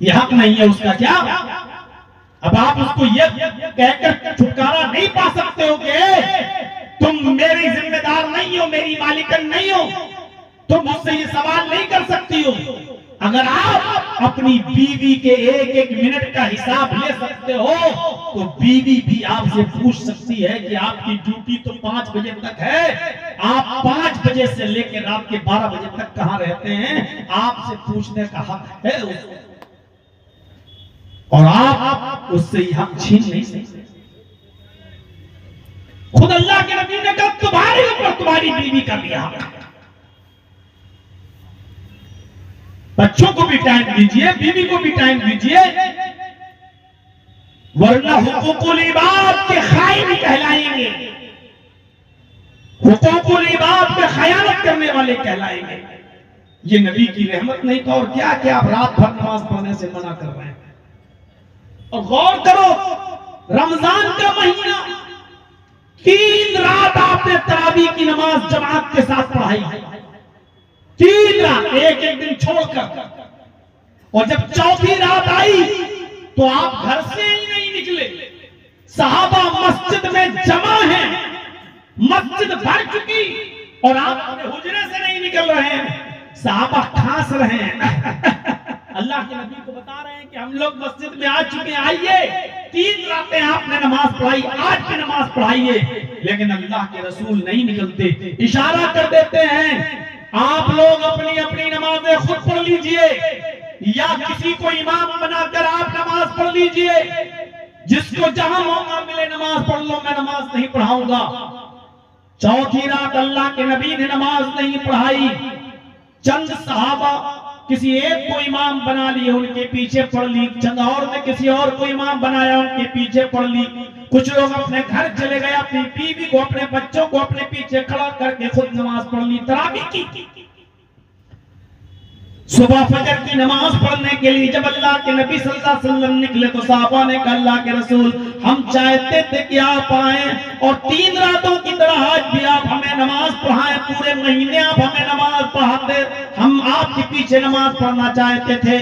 ये हक नहीं है उसका क्या? अब आप उसको ये कहकर छुटकारा नहीं पा सकते हो कि तुम मेरी जिम्मेदार नहीं हो, मेरी मालिकन नहीं हो, तुम मुझसे ये सवाल नहीं कर सकती हो। अगर आप अपनी बीवी के एक एक मिनट का हिसाब ले सकते हो तो बीवी भी आपसे पूछ सकती है कि आपकी ड्यूटी तो 5 बजे तक है, आप 5 बजे से लेकर रात के 12 बजे तक कहां रहते हैं? आपसे पूछने का हक है उसको, और आप उससे हक छीन नहीं सकते। खुद अल्लाह के नबी ने कहा तुम्हारे ऊपर तुम्हारी बीवी का भी हक है। बच्चों को भी टाइम दीजिए, बीवी को भी टाइम दीजिए, वरना हुकूकुल इबाद के खाइन कहलाएंगे, हुकूकुल इबाद पे खयानत करने वाले कहलाएंगे। ये नबी की रहमत नहीं तो और क्या क्या आप रात भर नमाज पढ़ने से मना कर रहे हैं। और गौर करो, रमजान का महीना 3 रात आपने तरावी की नमाज जमात के साथ पढ़ाई, 3 रात, एक एक दिन छोड़कर। और जब चौथी रात आई तो आप घर से ही नहीं निकले। सहाबा मस्जिद में जमा है, मस्जिद भर चुकी और आप अपने हुजरे से नहीं निकल रहे हैं। सहाबा खांस रहे हैं। अल्लाह के नबी को बता रहे हैं कि हम लोग मस्जिद में आ चुके हैं, आइए। 3 रातें आपने नमाज पढ़ाई, आज भी नमाज पढ़ाइए। लेकिन अल्लाह के रसूल नहीं निकलते, इशारा कर देते हैं आप लोग अपनी अपनी नमाजें खुद पढ़ लीजिए या किसी को इमाम बनाकर आप नमाज पढ़ लीजिए। जिसको जहां मौका मिले नमाज पढ़ लो, मैं नमाज नहीं पढ़ाऊंगा। चौथी रात अल्लाह के नबी ने नमाज नहीं पढ़ाई। चंद सहाबा किसी एक को इमाम बना लिए, उनके पीछे पढ़ ली। चंद और ने किसी और को इमाम बनाया, उनके पीछे पढ़ ली। कुछ लोग अपने घर चले गए, अपनी बीवी को अपने बच्चों को अपने पीछे खड़ा करके खुद नमाज पढ़ ली, तरावी की। सुबह फजर की नमाज पढ़ने के लिए जब अल्लाह के नबी सल्लल्लाहु अलैहि वसल्लम निकले तो साहबा ने कहा अल्लाह के रसूल हम चाहते थे कि आप आए और 3 रातों की तरह आज भी आप हमें नमाज पढ़ाएं, पूरे महीने आप हमें नमाज पढ़ाते, हम आपके पीछे नमाज पढ़ना चाहते थे।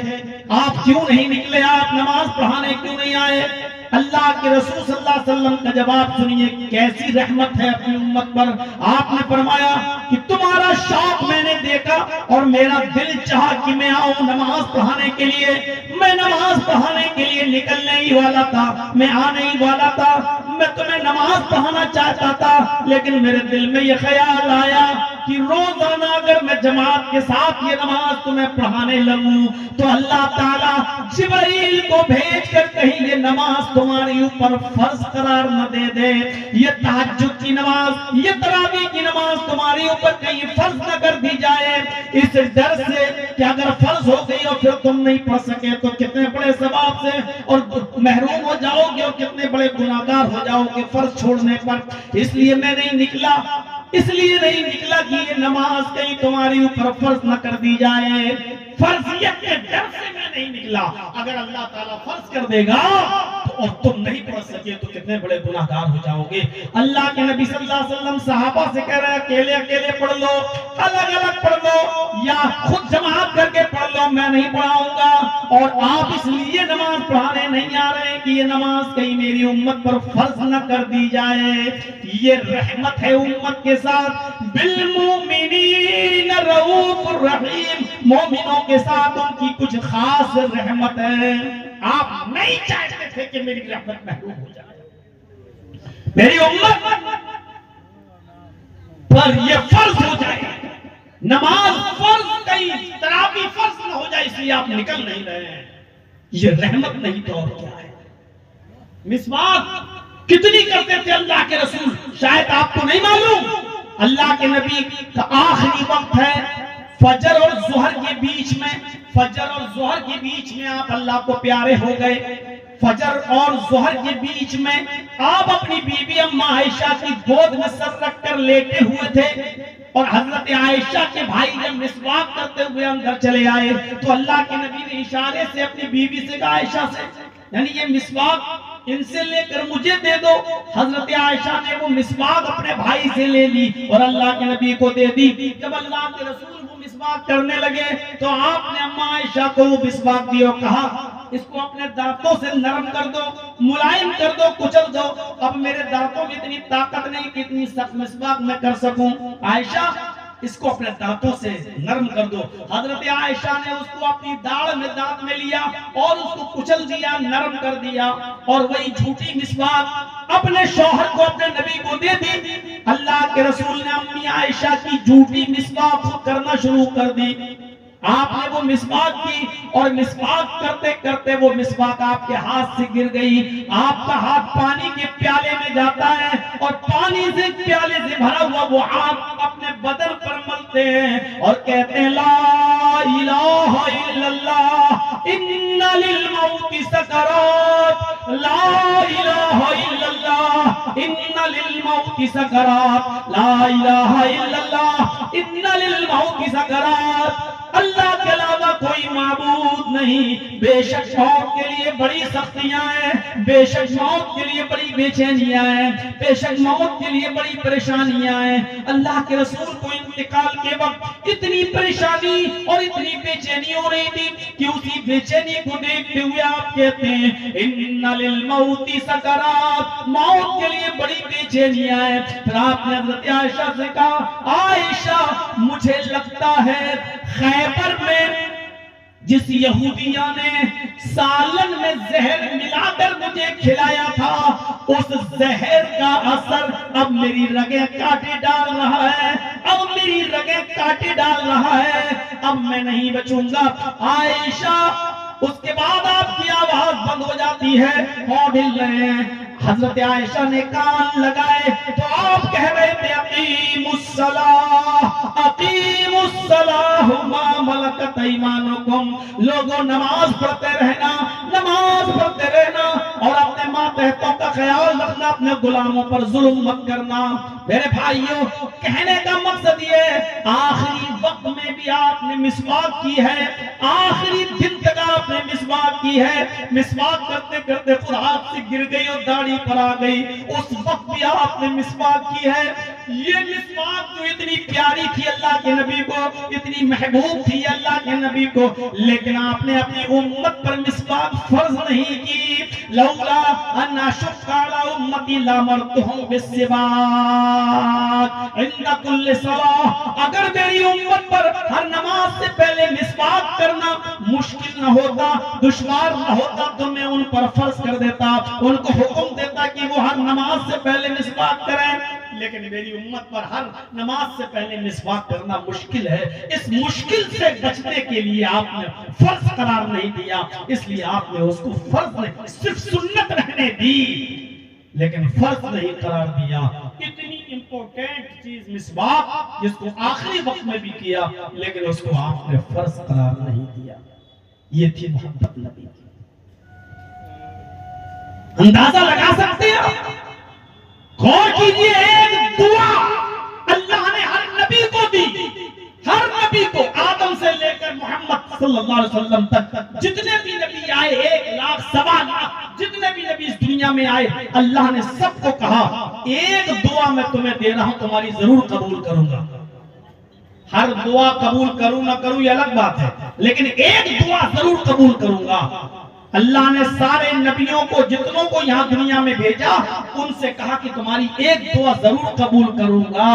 आप क्यों नहीं निकले, आप नमाज पढ़ाने क्यों नहीं आए? अल्लाह के रसूल सल्लल्लाहु अलैहि वसल्लम का जवाब सुनिए, कैसी रहमत है अपनी उम्मत पर। आपने फरमाया कि तुम्हारा शौक मैंने देखा और मेरा दिल चाहा कि मैं आऊं नमाज पढ़ाने के लिए। मैं नमाज पढ़ाने के लिए निकलने ही वाला था, मैं आने ही वाला था, मैं तुम्हें नमाज पढ़ाना चाहता था। लेकिन मेरे दिल में यह ख्याल आया कि रोजाना अगर मैं जमात के साथ ये नमाज तुम्हें पढ़ाने लगूं तो अल्लाह ताला जिब्रील को भेजकर कहीं ये नमाज तुम्हारे ऊपर फर्ज करार न दे दे, ये तहज्जुद की नमाज, ये तरावी की नमाज तुम्हारे ऊपर कहीं फर्ज न कर दी जाए। इस डर से कि अगर फर्ज हो गई और फिर तुम नहीं पढ़ सके तो कितने बड़े सवाब से और महरूम हो जाओगे और कितने बड़े गुनाहगार हो जाओगे फर्ज छोड़ने पर। इसलिए मैं नहीं निकला, इसलिए नहीं निकला कि ये नमाज कहीं तुम्हारे ऊपर फर्ज न कर दी जाए। फर्जियत के डर से मैं नहीं निकला। अगर अल्लाह ताला फर्ज कर देगा तो और तुम नहीं पढ़ सके तो कितने बड़े गुनाहगार हो जाओगे। अल्लाह के नबी सल्लल्लाहु अलैहि वसल्लम सहाबा से कह रहे हैं अकेले अकेले पढ़ लो, अलग अलग पढ़ लो या खुद जमात करके पढ़ लो, मैं नहीं पढ़ाऊंगा। और आप इसलिए नमाज पढ़ाने नहीं आ रहे कि ये नमाज कहीं मेरी उम्मत पर फर्ज न कर दी जाए। ये रहमत है उम्मत के साथ। बिलमुमिनीन रऊफुर रहीम, मोमिनों के साथ उनकी कुछ खास रहमत है। आप नहीं चाहते थे कि मेरी रहमत महरूम हो जाए, मेरी उम्मत पर यह फर्ज हो जाए नमाज फर्ज कहीं तरावी फर्ज न हो जाए इसलिए आप निकल नहीं रहे हैं, ये रहमत नहीं तो और क्या है। मिसवाक कितनी करते थे अल्लाह के रसूल, शायद आपको नहीं मालूम। अल्लाह के नबी का आखिरी वक्त है फजर और जोहर के बीच में, फजर और जोहर के बीच में आप अल्लाह को प्यारे हो गए। फजर और जोहर के बीच में आप अपनी बीबी अम्मा आयशा की गोद में सर रख कर लेटे हुए थे और हजरत आयशा के भाई जब मिसवाक करते हुए अंदर चले आए तो अल्लाह के नबी ने इशारे से अपनी बीबी से कहा, आयशा से, यानी ये मिसवाक इनसे लेकर मुझे दे दो। हजरत आयशा ने वो मिसवाक अपने भाई से ले ली और अल्लाह के नबी को दे दी। जब अल्लाह के रसूल वो मिसवाक करने लगे तो आपने अम्मा आयशा को वो मिसवाक दिया और कहा, इसको अपने दांतों से नरम कर दो, मुलायम कर दो, कुचल दो। अब मेरे दांतों में इतनी ताकत नहीं कि इतनी सख्त मिसवाक मैं कर सकूं। आयशा इसको अपने दांतों से नरम कर दो। हजरत आयशा ने उसको अपनी दाढ़ में दांत में लिया और उसको कुचल दिया, नरम कर दिया और वही झूठी मिसवाक अपने शौहर को, अपने नबी को दे दी। अल्लाह के रसूल ने अम्मी आयशा की झूठी मिसवाक करना शुरू कर दी। आपने वो मिसवाक की और मिसवाक करते करते वो मिसवाक आपके हाथ से गिर गई। आपका हाथ पानी के प्याले में जाता है और पानी से प्याले से भरा हुआ वो हाथ अपने बदन पर मलते हैं और कहते हैं, ला इलाहा इल्लल्लाह इन्ना लिल मौति सकरात, ला इलाहा इल्लल्लाह इन्ना लिल मौति सकरात, ला इलाहा इल्लल्लाह इन्ना लिल मौति सकरात। अल्लाह के अलावा कोई माबूद नहीं। बेशक मौत के लिए बड़ी सख्तियां हैं, बेशक मौत के लिए बड़ी बेचैनियां हैं, बेशक मौत के लिए बड़ी परेशानियां हैं। अल्लाह के रसूल को इंतकाल के वक्त इतनी परेशानी और इतनी बेचैनी हो रही थी कि उसी बेचैनी को देखते हुए आप कहते हैं, इन्ना लिल मौति सकरात, मौत के लिए बड़ी बेचैनियां हैं। फिर आपने हज़रत आयशा से कहा, आयशा मुझे लगता है खैबर में जिस यहूदिया ने सालन में जहर मिलाकर मुझे खिलाया था, उस जहर का असर अब मेरी रगें काटे डाल रहा है, अब मेरी रगें काटे डाल रहा है, अब मैं नहीं बचूंगा। आयशा, उसके बाद आपकी आवाज बंद हो जाती है, कौन हिल रहे हैं? हजरत आयशा ने कान लगाए तो आप कह रहे थे, अकीमुस्सलाह मा मलकत ऐमानुकुम, लोगों नमाज पढ़ते रहना, नमाज पढ़ते रहना और अपने मातहतों का ख्याल रखना, अपने गुलामों पर जुल्म मत करना। मेरे भाइयों, कहने का मकसद ये, आखिरी वक्त में भी आपने मिसवाक की है, आखिरी दिन तक आपने मिसवाक की है। मिसवाक करते करते खुद हाथ से गिर गई और दाढ़ी पर आ गई, उस वक्त भी आपने मिसवाक की है। ये मिसवाक जो इतनी प्यारी थी अल्लाह के नबी को, इतनी महबूब थी अल्लाह के नबी को, लेकिन आपने अपनी उम्मत पर मिसवाक फर्ज नहीं की। लौला अन्ना शुक्काला उम्मती लामरतुहुम बिस्सिवाक इंदा कुल्ली सलाह, अगर मेरी उम्मत पर हर नमाज से पहले मिसवाक करना मुश्किल न होता, दुश्वार न होता, तो मैं उन पर फर्ज कर देता, उनको हुक्म देता कि वो हर नमाज से पहले मिसवाक करें। लेकिन मेरी उम्मत पर हर नमाज से पहले मिसवाक करना मुश्किल है। इस मुश्किल से बचने के लिए आपने फर्ज करार नहीं दिया, इसलिए आपने उसको फर्ज नहीं, सिर्फ सुन्नत रहने दी, लेकिन फर्ज नहीं करार दिया। इतनी इंपॉर्टेंट चीज मिसवाक, जिसको आखिरी वक्त में भी किया, लेकिन उसको आपने फर्ज करार नहीं दिया। ये थी मोहब्बत नबी की। अंदाजा लगा सकते हैं? गौर कीजिए, एक दुआ अल्लाह ने हर नबी को दी, हर नबी को, आदम से लेकर मोहम्मद सल्लल्लाहु अलैहि वसल्लम तक जितने भी नबी आए, 1 लाख 1.25 लाख जितने भी नबी इस दुनिया में आए, अल्लाह ने सबको कहा, एक दुआ मैं तुम्हें दे रहा हूं, तुम्हारी जरूर कबूल करूंगा। हर दुआ कबूल करूं ना करूं ये अलग बात है, लेकिन एक दुआ जरूर कबूल करूंगा। अल्लाह ने सारे नबियों को, जितनों को यहाँ दुनिया में भेजा, उनसे कहा कि तुम्हारी एक दुआ जरूर कबूल करूंगा।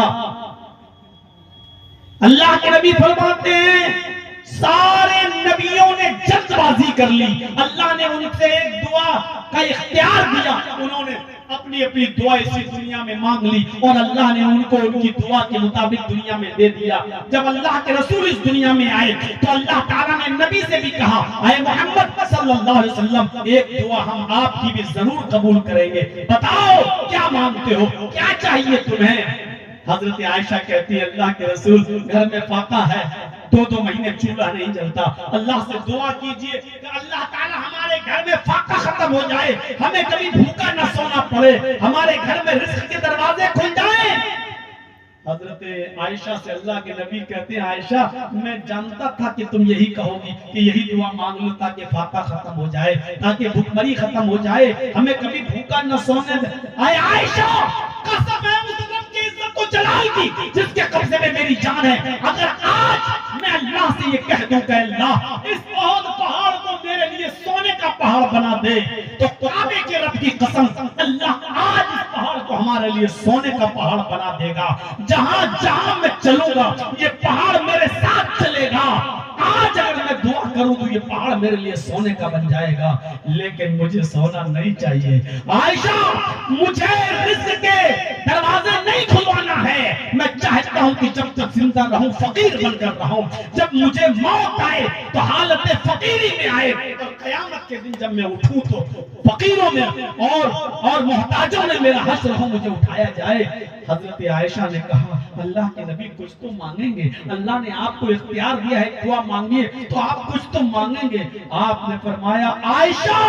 अल्लाह के नबी फरमाते हैं, सारे नबियों ने जल्दबाजी कर ली, अल्लाह ने उनसे एक दुआ का इख्तियार दिया, उन्होंने अपनी अपनी दुआ इसी दुनिया में मांग ली और अल्लाह ने उनको उनकी दुआ के मुताबिक दुनिया में दे दिया। जब अल्लाह के रसूल इस दुनिया में आए तो अल्लाह ताला ने नबी से भी कहा, आए मोहम्मद सल्लल्लाहु अलैहि वसल्लम, एक दुआ हम आपकी भी जरूर कबूल करेंगे, बताओ क्या मांगते हो, क्या चाहिए तुम्हें। हजरत आयशा कहती है, अल्लाह के रसूल घर में फाका है, 2-2 महीने चूल्हा नहीं जलता, अल्लाह से दुआ कीजिए कि अल्लाह ताला हमारे घर में फाका खत्म हो जाए, हमें कभी भूखा न सोना पड़े, हमारे घर में रिस्क के दरवाजे खुल जाए। हजरत आयशा से अल्लाह के नबी कहते हैं, आयशा मैं जानता था कि तुम यही कहोगी कि यही दुआ मांग लो ताकि फाका खत्म हो जाए, ताकि भूखमरी खत्म हो जाए, हमें कभी भूखा न सोने दे। आयशा कसम है उस रब की इज्जत को जलाएगी जिसके कब्जे में मेरी जान है, अगर आज मैं अल्लाह से ये कह दूं कि अल्लाह इस पहाड़ को मेरे लिए सोने का पहाड़ बना दे, तो काबे के रब की कसम अल्लाह आज इस पहाड़ को हमारे लिए सोने का पहाड़ बना देगा। जहां जहां मैं चलूंगा ये पहाड़ मेरे साथ चलेगा। आज अगर मैं दुआ करूं तो ये पहाड़ मेरे लिए सोने का बन जाएगा, लेकिन मुझे सोना नहीं चाहिए। आयशा मुझे रिज़्क़ के दरवाजे नहीं खुलवाना है, मैं चाहता हूं कि जब तक जिंदा रहूं फकीर बनकर रहूं, जब मुझे मौत आए तो हालत फकीरी में आए, और कयामत के दिन जब मैं उठूं तो फकीरों में और मोहताजों में मेरा हश्र हो, मुझे उठाया जाए। हजरत आयशा ने कहा, अल्लाह के नबी कुछ तो मांगेंगे, अल्लाह ने आपको इख्तियार दिया है, दुआ मांगिए तो आप कुछ तो मांगेंगे। आपने फरमाया, आयशा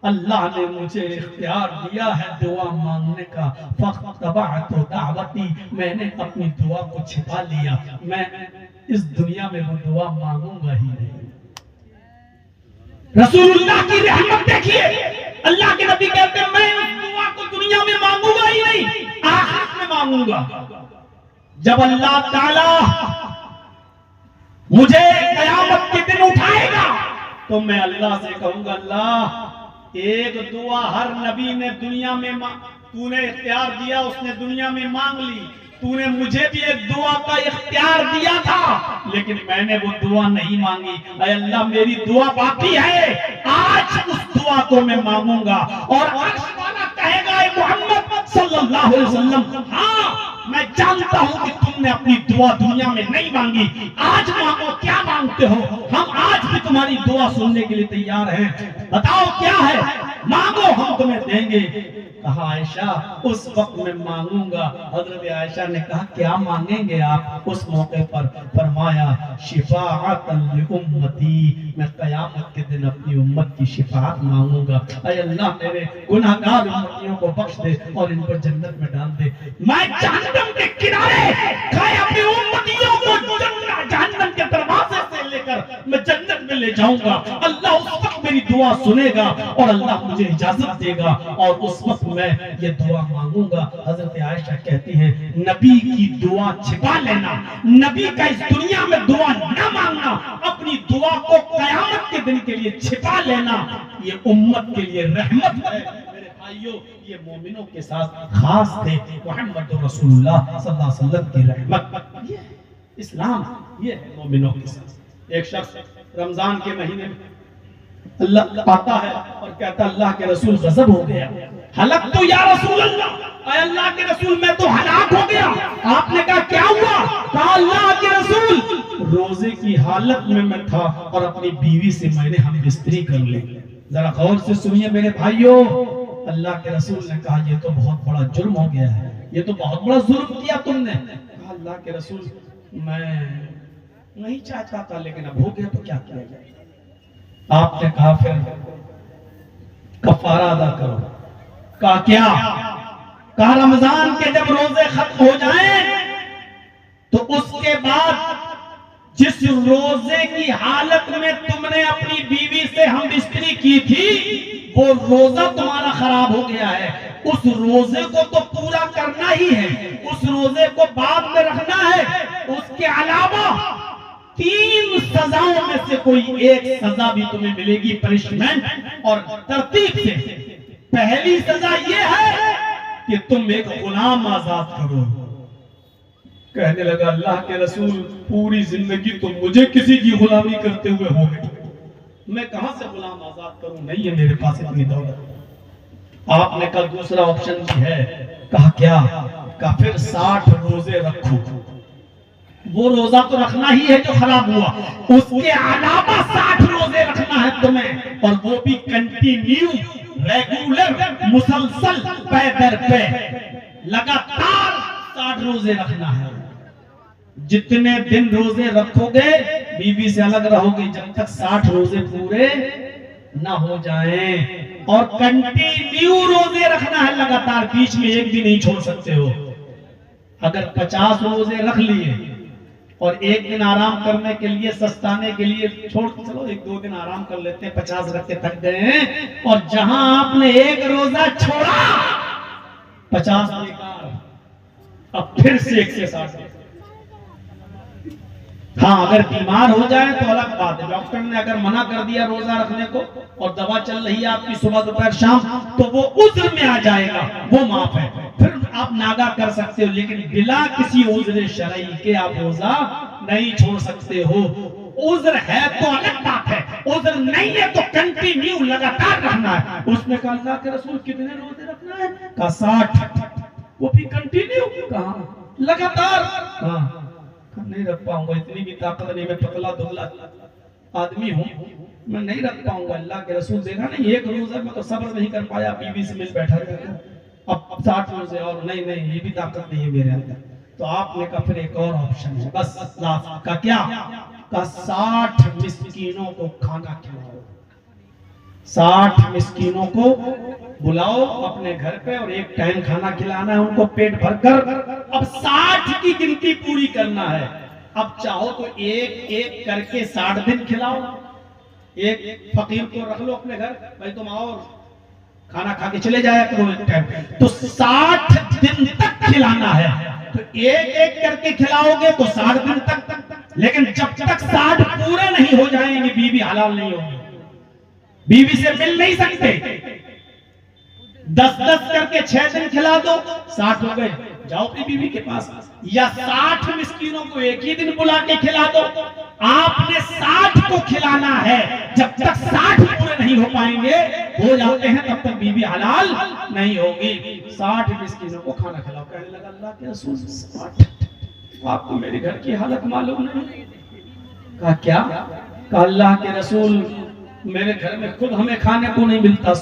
अल्लाह ने मुझे इख्तियार दिया है दुआ मांगने का, फख्तबअतु दावती, मैंने अपनी दुआ को छिपा लिया, मैं इस दुनिया में वो दुआ मांगूंगा ही नहीं। रसूलुल्लाह की रहमत देखिए, अल्लाह के नबी कहते हैं मैं उस दुआ को दुनिया में मांगूंगा ही नहीं, आखिरत में मांगूंगा। जब अल्लाह ताला मुझे कयामत के दिन उठाएगा तो मैं अल्लाह से कहूंगा, अल्लाह एक दुआ हर नबी ने दुनिया में तूने इख्तियार दिया, उसने दुनिया में मांग ली, तूने मुझे भी एक दुआ का इख्तियार दिया था, लेकिन मैंने वो दुआ नहीं मांगी। ऐ अल्लाह मेरी दुआ बाकी है, आज उस दुआ को मैं मांगूंगा। और अर्श वाला कहेगा, ऐ मोहम्मद सल्लल्लाहु अलैहि वसल्लम, हाँ मैं जानता हूं कि तुमने अपनी दुआ दुनिया में नहीं मांगी, आज मांगो, क्या मांगते हो, हम आज भी तुम्हारी दुआ सुनने के लिए तैयार हैं, बताओ क्या है, मांगो हम तुम्हें देंगे। कहा, आयशा उस वक्त मैं मांगूंगा। हजरत आयशा ने कहा, क्या मांगेंगे आप उस मौके पर? फरमाया, शिफाअतन लि उम्मती, मैं कयामत के दिन अपनी उम्मत की शिफाअत मांगूंगा। ऐ अल्लाह मेरे गुनाहगार उम्मतियों को बख्श दे और इन पर जन्नत में डाल दे। मैं जहन्नम के किनारे खड़े अपनी उम्मतियों को जहन्नम के दरवाजे से लेकर मैं जन्नत में ले जाऊंगा। अल्लाह उस वक्त मेरी दुआ सुनेगा और अल्लाह मुझे इजाजत देगा और उस वक्त मैं ये दुआ मांगूंगा। हजरत आयशा कहती है, नबी की दुआ छिपा लेना, नबी का इस दुनिया में दुआ न मांगना, अपनी दुआ को कयामत के दिन के लिए छिपा लेना, ये उम्मत के लिए रहमत है। मेरे भाइयों, ये मोमिनों के साथ खास थे, मोहम्मद रसूलुल्लाह सल्लल्लाहु अलैहि वसल्लम की रहमत, ये इस्लाम, ये है मोमिनों के साथ। एक शख्स रमजान के महीने में अल्लाह आता है और कहता, अल्लाह के रसूल गजब हो गया, हलक तो या रसूल अल्लाह, अल्लाह के रसूल मैं तो हलाक हो गया। आपने कहा क्या हुआ? कहा, अल्लाह के रसूल रोजे की हालत में मैं था और अपनी बीवी से मैंने हम बिस्तरी कर ली। जरा गौर से सुनिए मेरे भाइयों, अल्लाह के रसूल ने कहा, ये तो बहुत बड़ा जुर्म हो गया है, ये तो बहुत बड़ा जुर्म किया तुमने। कहा, अल्लाह के रसूल मैं नहीं चाहता था, लेकिन अब हो गया तो क्या किया जाए। आपने कहा, फिर कफारा अदा करो। कहा, क्या? कहा, रमजान के जब रोजे खत्म हो जाएं तो उसके बाद जिस रोजे की हालत में तुमने अपनी बीवी से हम बिस्तरी की थी, वो रोजा तुम्हारा खराब हो गया है, उस रोजे को तो पूरा करना ही है, उस रोजे को बाद में रखना है। उसके अलावा 3 सजाओं में से कोई एक सजा भी तुम्हें मिलेगी, पनिशमेंट और तरतीब से। पहली सजा यह है कि तुम एक गुलाम आजाद करो। कहने लगा, अल्लाह के रसूल पूरी जिंदगी तो मुझे किसी की गुलामी करते हुए हो गई, मैं कहां से गुलाम आजाद करूं, नहीं है मेरे पास इतनी दौलत। आपने कहा दूसरा ऑप्शन भी है। कहा क्या? कहा फिर 60 रोजे रखो। वो रोजा तो रखना ही है जो खराब हुआ, उसके अलावा 60 रोजे रखना है तुम्हें, और वो भी कंटिन्यू, रेगुलर, मुसलसल, पे दर पे, लगातार 60 रोजे रखना है। जितने दिन रोजे रखोगे बीवी से अलग रहोगे जब तक 60 रोजे पूरे ना हो जाएं। और कंटिन्यू रोजे रखना है लगातार, बीच में एक भी नहीं छोड़ सकते हो। अगर 50 रोजे रख लिए और एक दिन आराम करने के लिए, सस्ताने के लिए छोड़, चलो 1-2 दिन आराम कर लेते हैं, 50 रख के थक गए हैं, और जहां आपने एक रोजा छोड़ा 50 बेकार, अब फिर से 1 से 60। हाँ, अगर बीमार हो जाए तो अलग बात है, डॉक्टर ने अगर मना कर दिया रोजा रखने को और दवा चल रही है आपकी सुबह दोपहर शाम, तो वो उज्र में आ जाएगा, वो माफ है, फिर आप नागा कर सकते हो। लेकिन बिला किसी उज्र शरई के आप रोजा नहीं छोड़ सकते हो। उज्र है तो अलग बात है, उज्र नहीं है तो कंटिन्यू लगातार रखना है। उसने कहा अल्लाह के रसूल कितने रोजे रखना है? कहा 60। वो भी कंटिन्यू, कहा लगातार। हाँ, नहीं रख पाऊंगा, इतनी भी ताकत नहीं, मैं पतला दुबला आदमी हूँ, मैं नहीं रख पाऊंगा। अल्लाह के रसूल देखा नहीं, एक रोजा में तो सब्र नहीं कर पाया, बीवी से मिल बैठा रहता, अब 60 रोजे, और नहीं नहीं ये भी ताकत नहीं है मेरे अंदर। तो आपने कहा फिर एक और ऑप्शन है, बस लास्ट का क्या? का 60 मिस्कीनों को खाना खिलाओ। 60 मिस्कीनों को बुलाओ अपने घर पे और एक टाइम खाना खिलाना है उनको पेट भरकर। अब 60 की गिनती पूरी करना है। अब चाहो तो एक एक करके 60 दिन खिलाओ। एक फकीर को रख लो अपने घर, भाई तुम आओ खाना खा के चले जाया करो एक टाइम, तो 60 दिन तक खिलाना है। तो एक एक करके खिलाओगे तो 60 दिन तक, लेकिन जब तक 60 पूरे नहीं हो जाएंगे बीवी हलाल नहीं होगी, बीवी से मिल नहीं सकते। 10-10 करके 6 दिन खिला दो, 60 हो गए, जाओ अपनी बीवी के पास। या 60 मिस्कीनों को एक ही दिन बुला के खिला दो। आपने 60 को खिलाना है, जब तक 60 पूरे नहीं हो पाएंगे, हो जाते हैं, तब तक बीवी हलाल नहीं होगी। 60 मिस्कीनों को खाना खिलाओ। कहने लगा अल्लाह के रसूल 60, आपको मेरे घर की हालत मालूम नहीं? कहा क्या? कहा अल्लाह के रसूल मेरे घर में खुद हमें खाने को नहीं मिलता,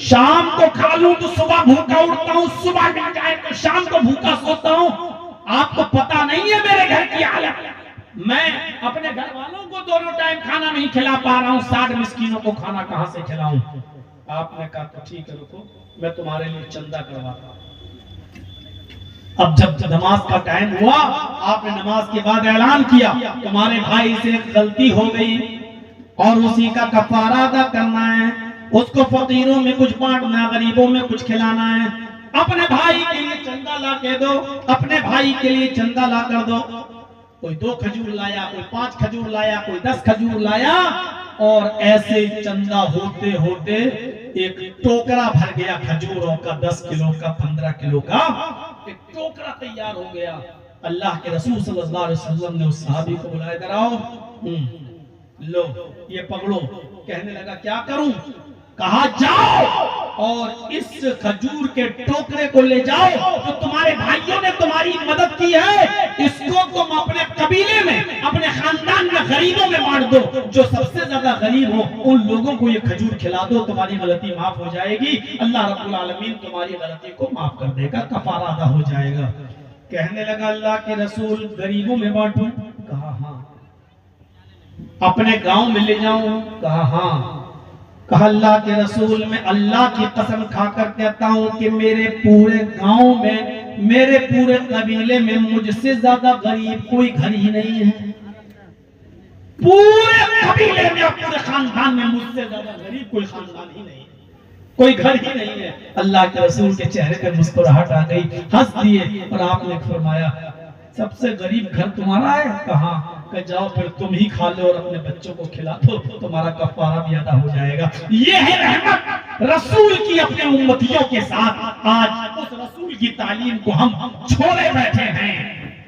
शाम को खा लूं तो सुबह भूखा उठता हूं, सुबह मिल जाए तो शाम को भूखा सोता हूं। आपको पता नहीं है मेरे घर की हालत, मैं अपने घर वालों को दोनों टाइम खाना नहीं खिला पा रहा हूं, 60 मिस्कीनों को खाना कहां से खिलाऊं? आपने कहा तो ठीक है, रुको मैं तुम्हारे लिए चंदा करवाता हूं। अब जब नमाज का टाइम हुआ, आपने नमाज के बाद ऐलान किया तुम्हारे भाई से गलती हो गई और उसी का कफारा अदा करना है, उसको फकीरों में कुछ बांटना, गरीबों में कुछ खिलाना है। अपने भाई के लिए चंदा ला के दो, अपने भाई के लिए चंदा ला कर दो। कोई 2 खजूर लाया, कोई 5 खजूर लाया, कोई 10 खजूर लाया, और ऐसे चंदा होते होते एक टोकरा भर गया खजूरों का, 10 किलो का, 15 किलो का एक टोकरा तैयार हो गया। अल्लाह के रसूल सल्लल्लाहु अलैहि वसल्लम ने उस सहाबी को बुलाया, इधर आओ, लो ये पकड़ो। कहने लगा क्या करूं? कहा जाओ और इस खजूर के टोकरे को ले जाओ, जो तुम्हारे भाइयों ने तुम्हारी मदद की है, इसको तुम अपने कबीले में, अपने खानदान में गरीबों में बांट दो। जो सबसे ज्यादा गरीब हो उन लोगों को ये खजूर खिला दो, तुम्हारी गलती माफ हो जाएगी, अल्लाह रब्बुल आलमीन तुम्हारी गलती को माफ कर देगा, कफारा अदा हो जाएगा। कहने लगा अल्लाह के रसूल गरीबों में बांटूं? कहा हाँ। अपने गांव में ले जाऊं? कहा हाँ। कहा अल्लाह के रसूल मैं अल्लाह की कसम खाकर कहता हूं कि मेरे पूरे गांव में, मेरे पूरे कबीले में मुझसे ज्यादा गरीब कोई घर ही नहीं है। पूरे कबीले में, पूरे खानदान में मुझसे ज्यादा गरीब कोई खानदान ही नहीं, कोई घर ही नहीं है। अल्लाह के रसूल के चेहरे पे मुस्कुराहट आ गई, हंस दिए और आपने फरमाया सबसे गरीब घर तुम्हारा है? कहा कि जाओ फिर तुम ही खा लो और अपने बच्चों को खिला दो, तुम्हारा कफारा भी अदा हो जाएगा। ये है रहमत रसूल की अपने उम्मतियों के साथ। आज उस रसूल की तालीम को हम छोड़े बैठे हैं,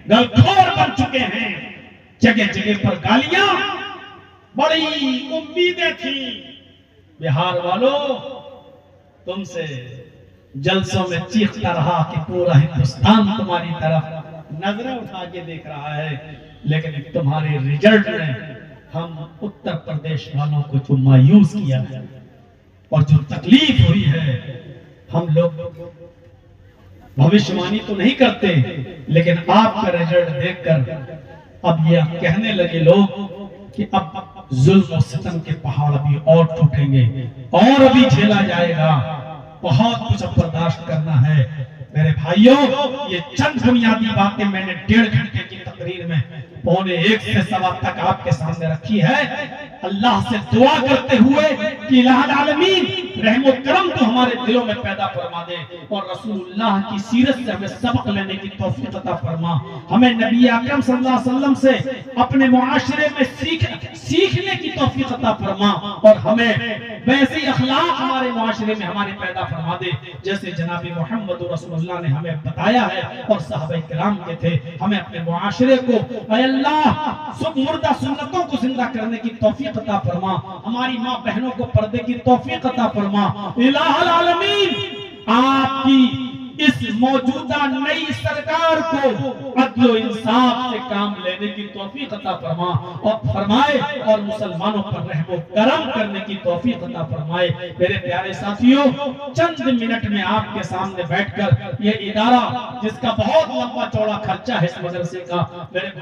गलखोर बन चुके हैं। जगह जगह पर गालियां, बड़ी उम्मीदें थी। बिहार वालों तुमसे जलसों में चीखता रहा कि पूरा हिंदुस्तान तुम्हारी तरफ नजरें उठा के देख रहा है, लेकिन तुम्हारे रिजल्ट ने हम उत्तर प्रदेश वालों को जो मायूस किया है और जो तकलीफ हुई है, हम लोग भविष्यवाणी तो नहीं करते, लेकिन आपका रिजल्ट देखकर अब ये कहने लगे लोग कि अब जुल्म और सितम के पहाड़ अभी और टूटेंगे और अभी झेला जाएगा, बहुत कुछ बर्दाश्त करना है। मेरे भाइयों, ये चंद बुनियादी बातें मैंने 1.5 घंटे की तकरीर में 1:15 से 1:15 तक आपके सामने रखी है। अल्लाह से दुआ करते हुए कि इलाहुल आलमीन रहमो करम तो हमारे दिलों में पैदा फरमा दे और रसूलुल्लाह की सीरत से हमें सबक लेने की तौफीक अता फरमा। हमें नबी अकरम सल्लल्लाहु अलैहि वसल्लम से अपने मुआशरे में सीखने की तौफीक अता फरमा और हमें वैसे अखलाक हमारे मुआशरे में हमारे पैदा फरमा दे जैसे जनाबी मोहम्मद रसूलुल्लाह ने हमें बताया है और सहाबा किराम के थे। हमें अपने मुआशरे को अल्लाह मुर्दा सुन्नतों को जिंदा करने की तौफीक अता फरमा, हमारी माँ बहनों को पर्दे की तौफीक अता फरमा। इलाहुल आलमीन आपकी इस मौजूदा नई सरकार को अदल इंसाफ से काम लेने की तौफीक अता फरमा और फरमाए और मुसलमानों पर रहमो करम करने की तौफीक अता फरमाए। मेरे प्यारे साथियों, चंद मिनट में आपके सामने बैठकर ये इदारा जिसका बहुत लंबा चौड़ा खर्चा है इस मदरसे का, मेरे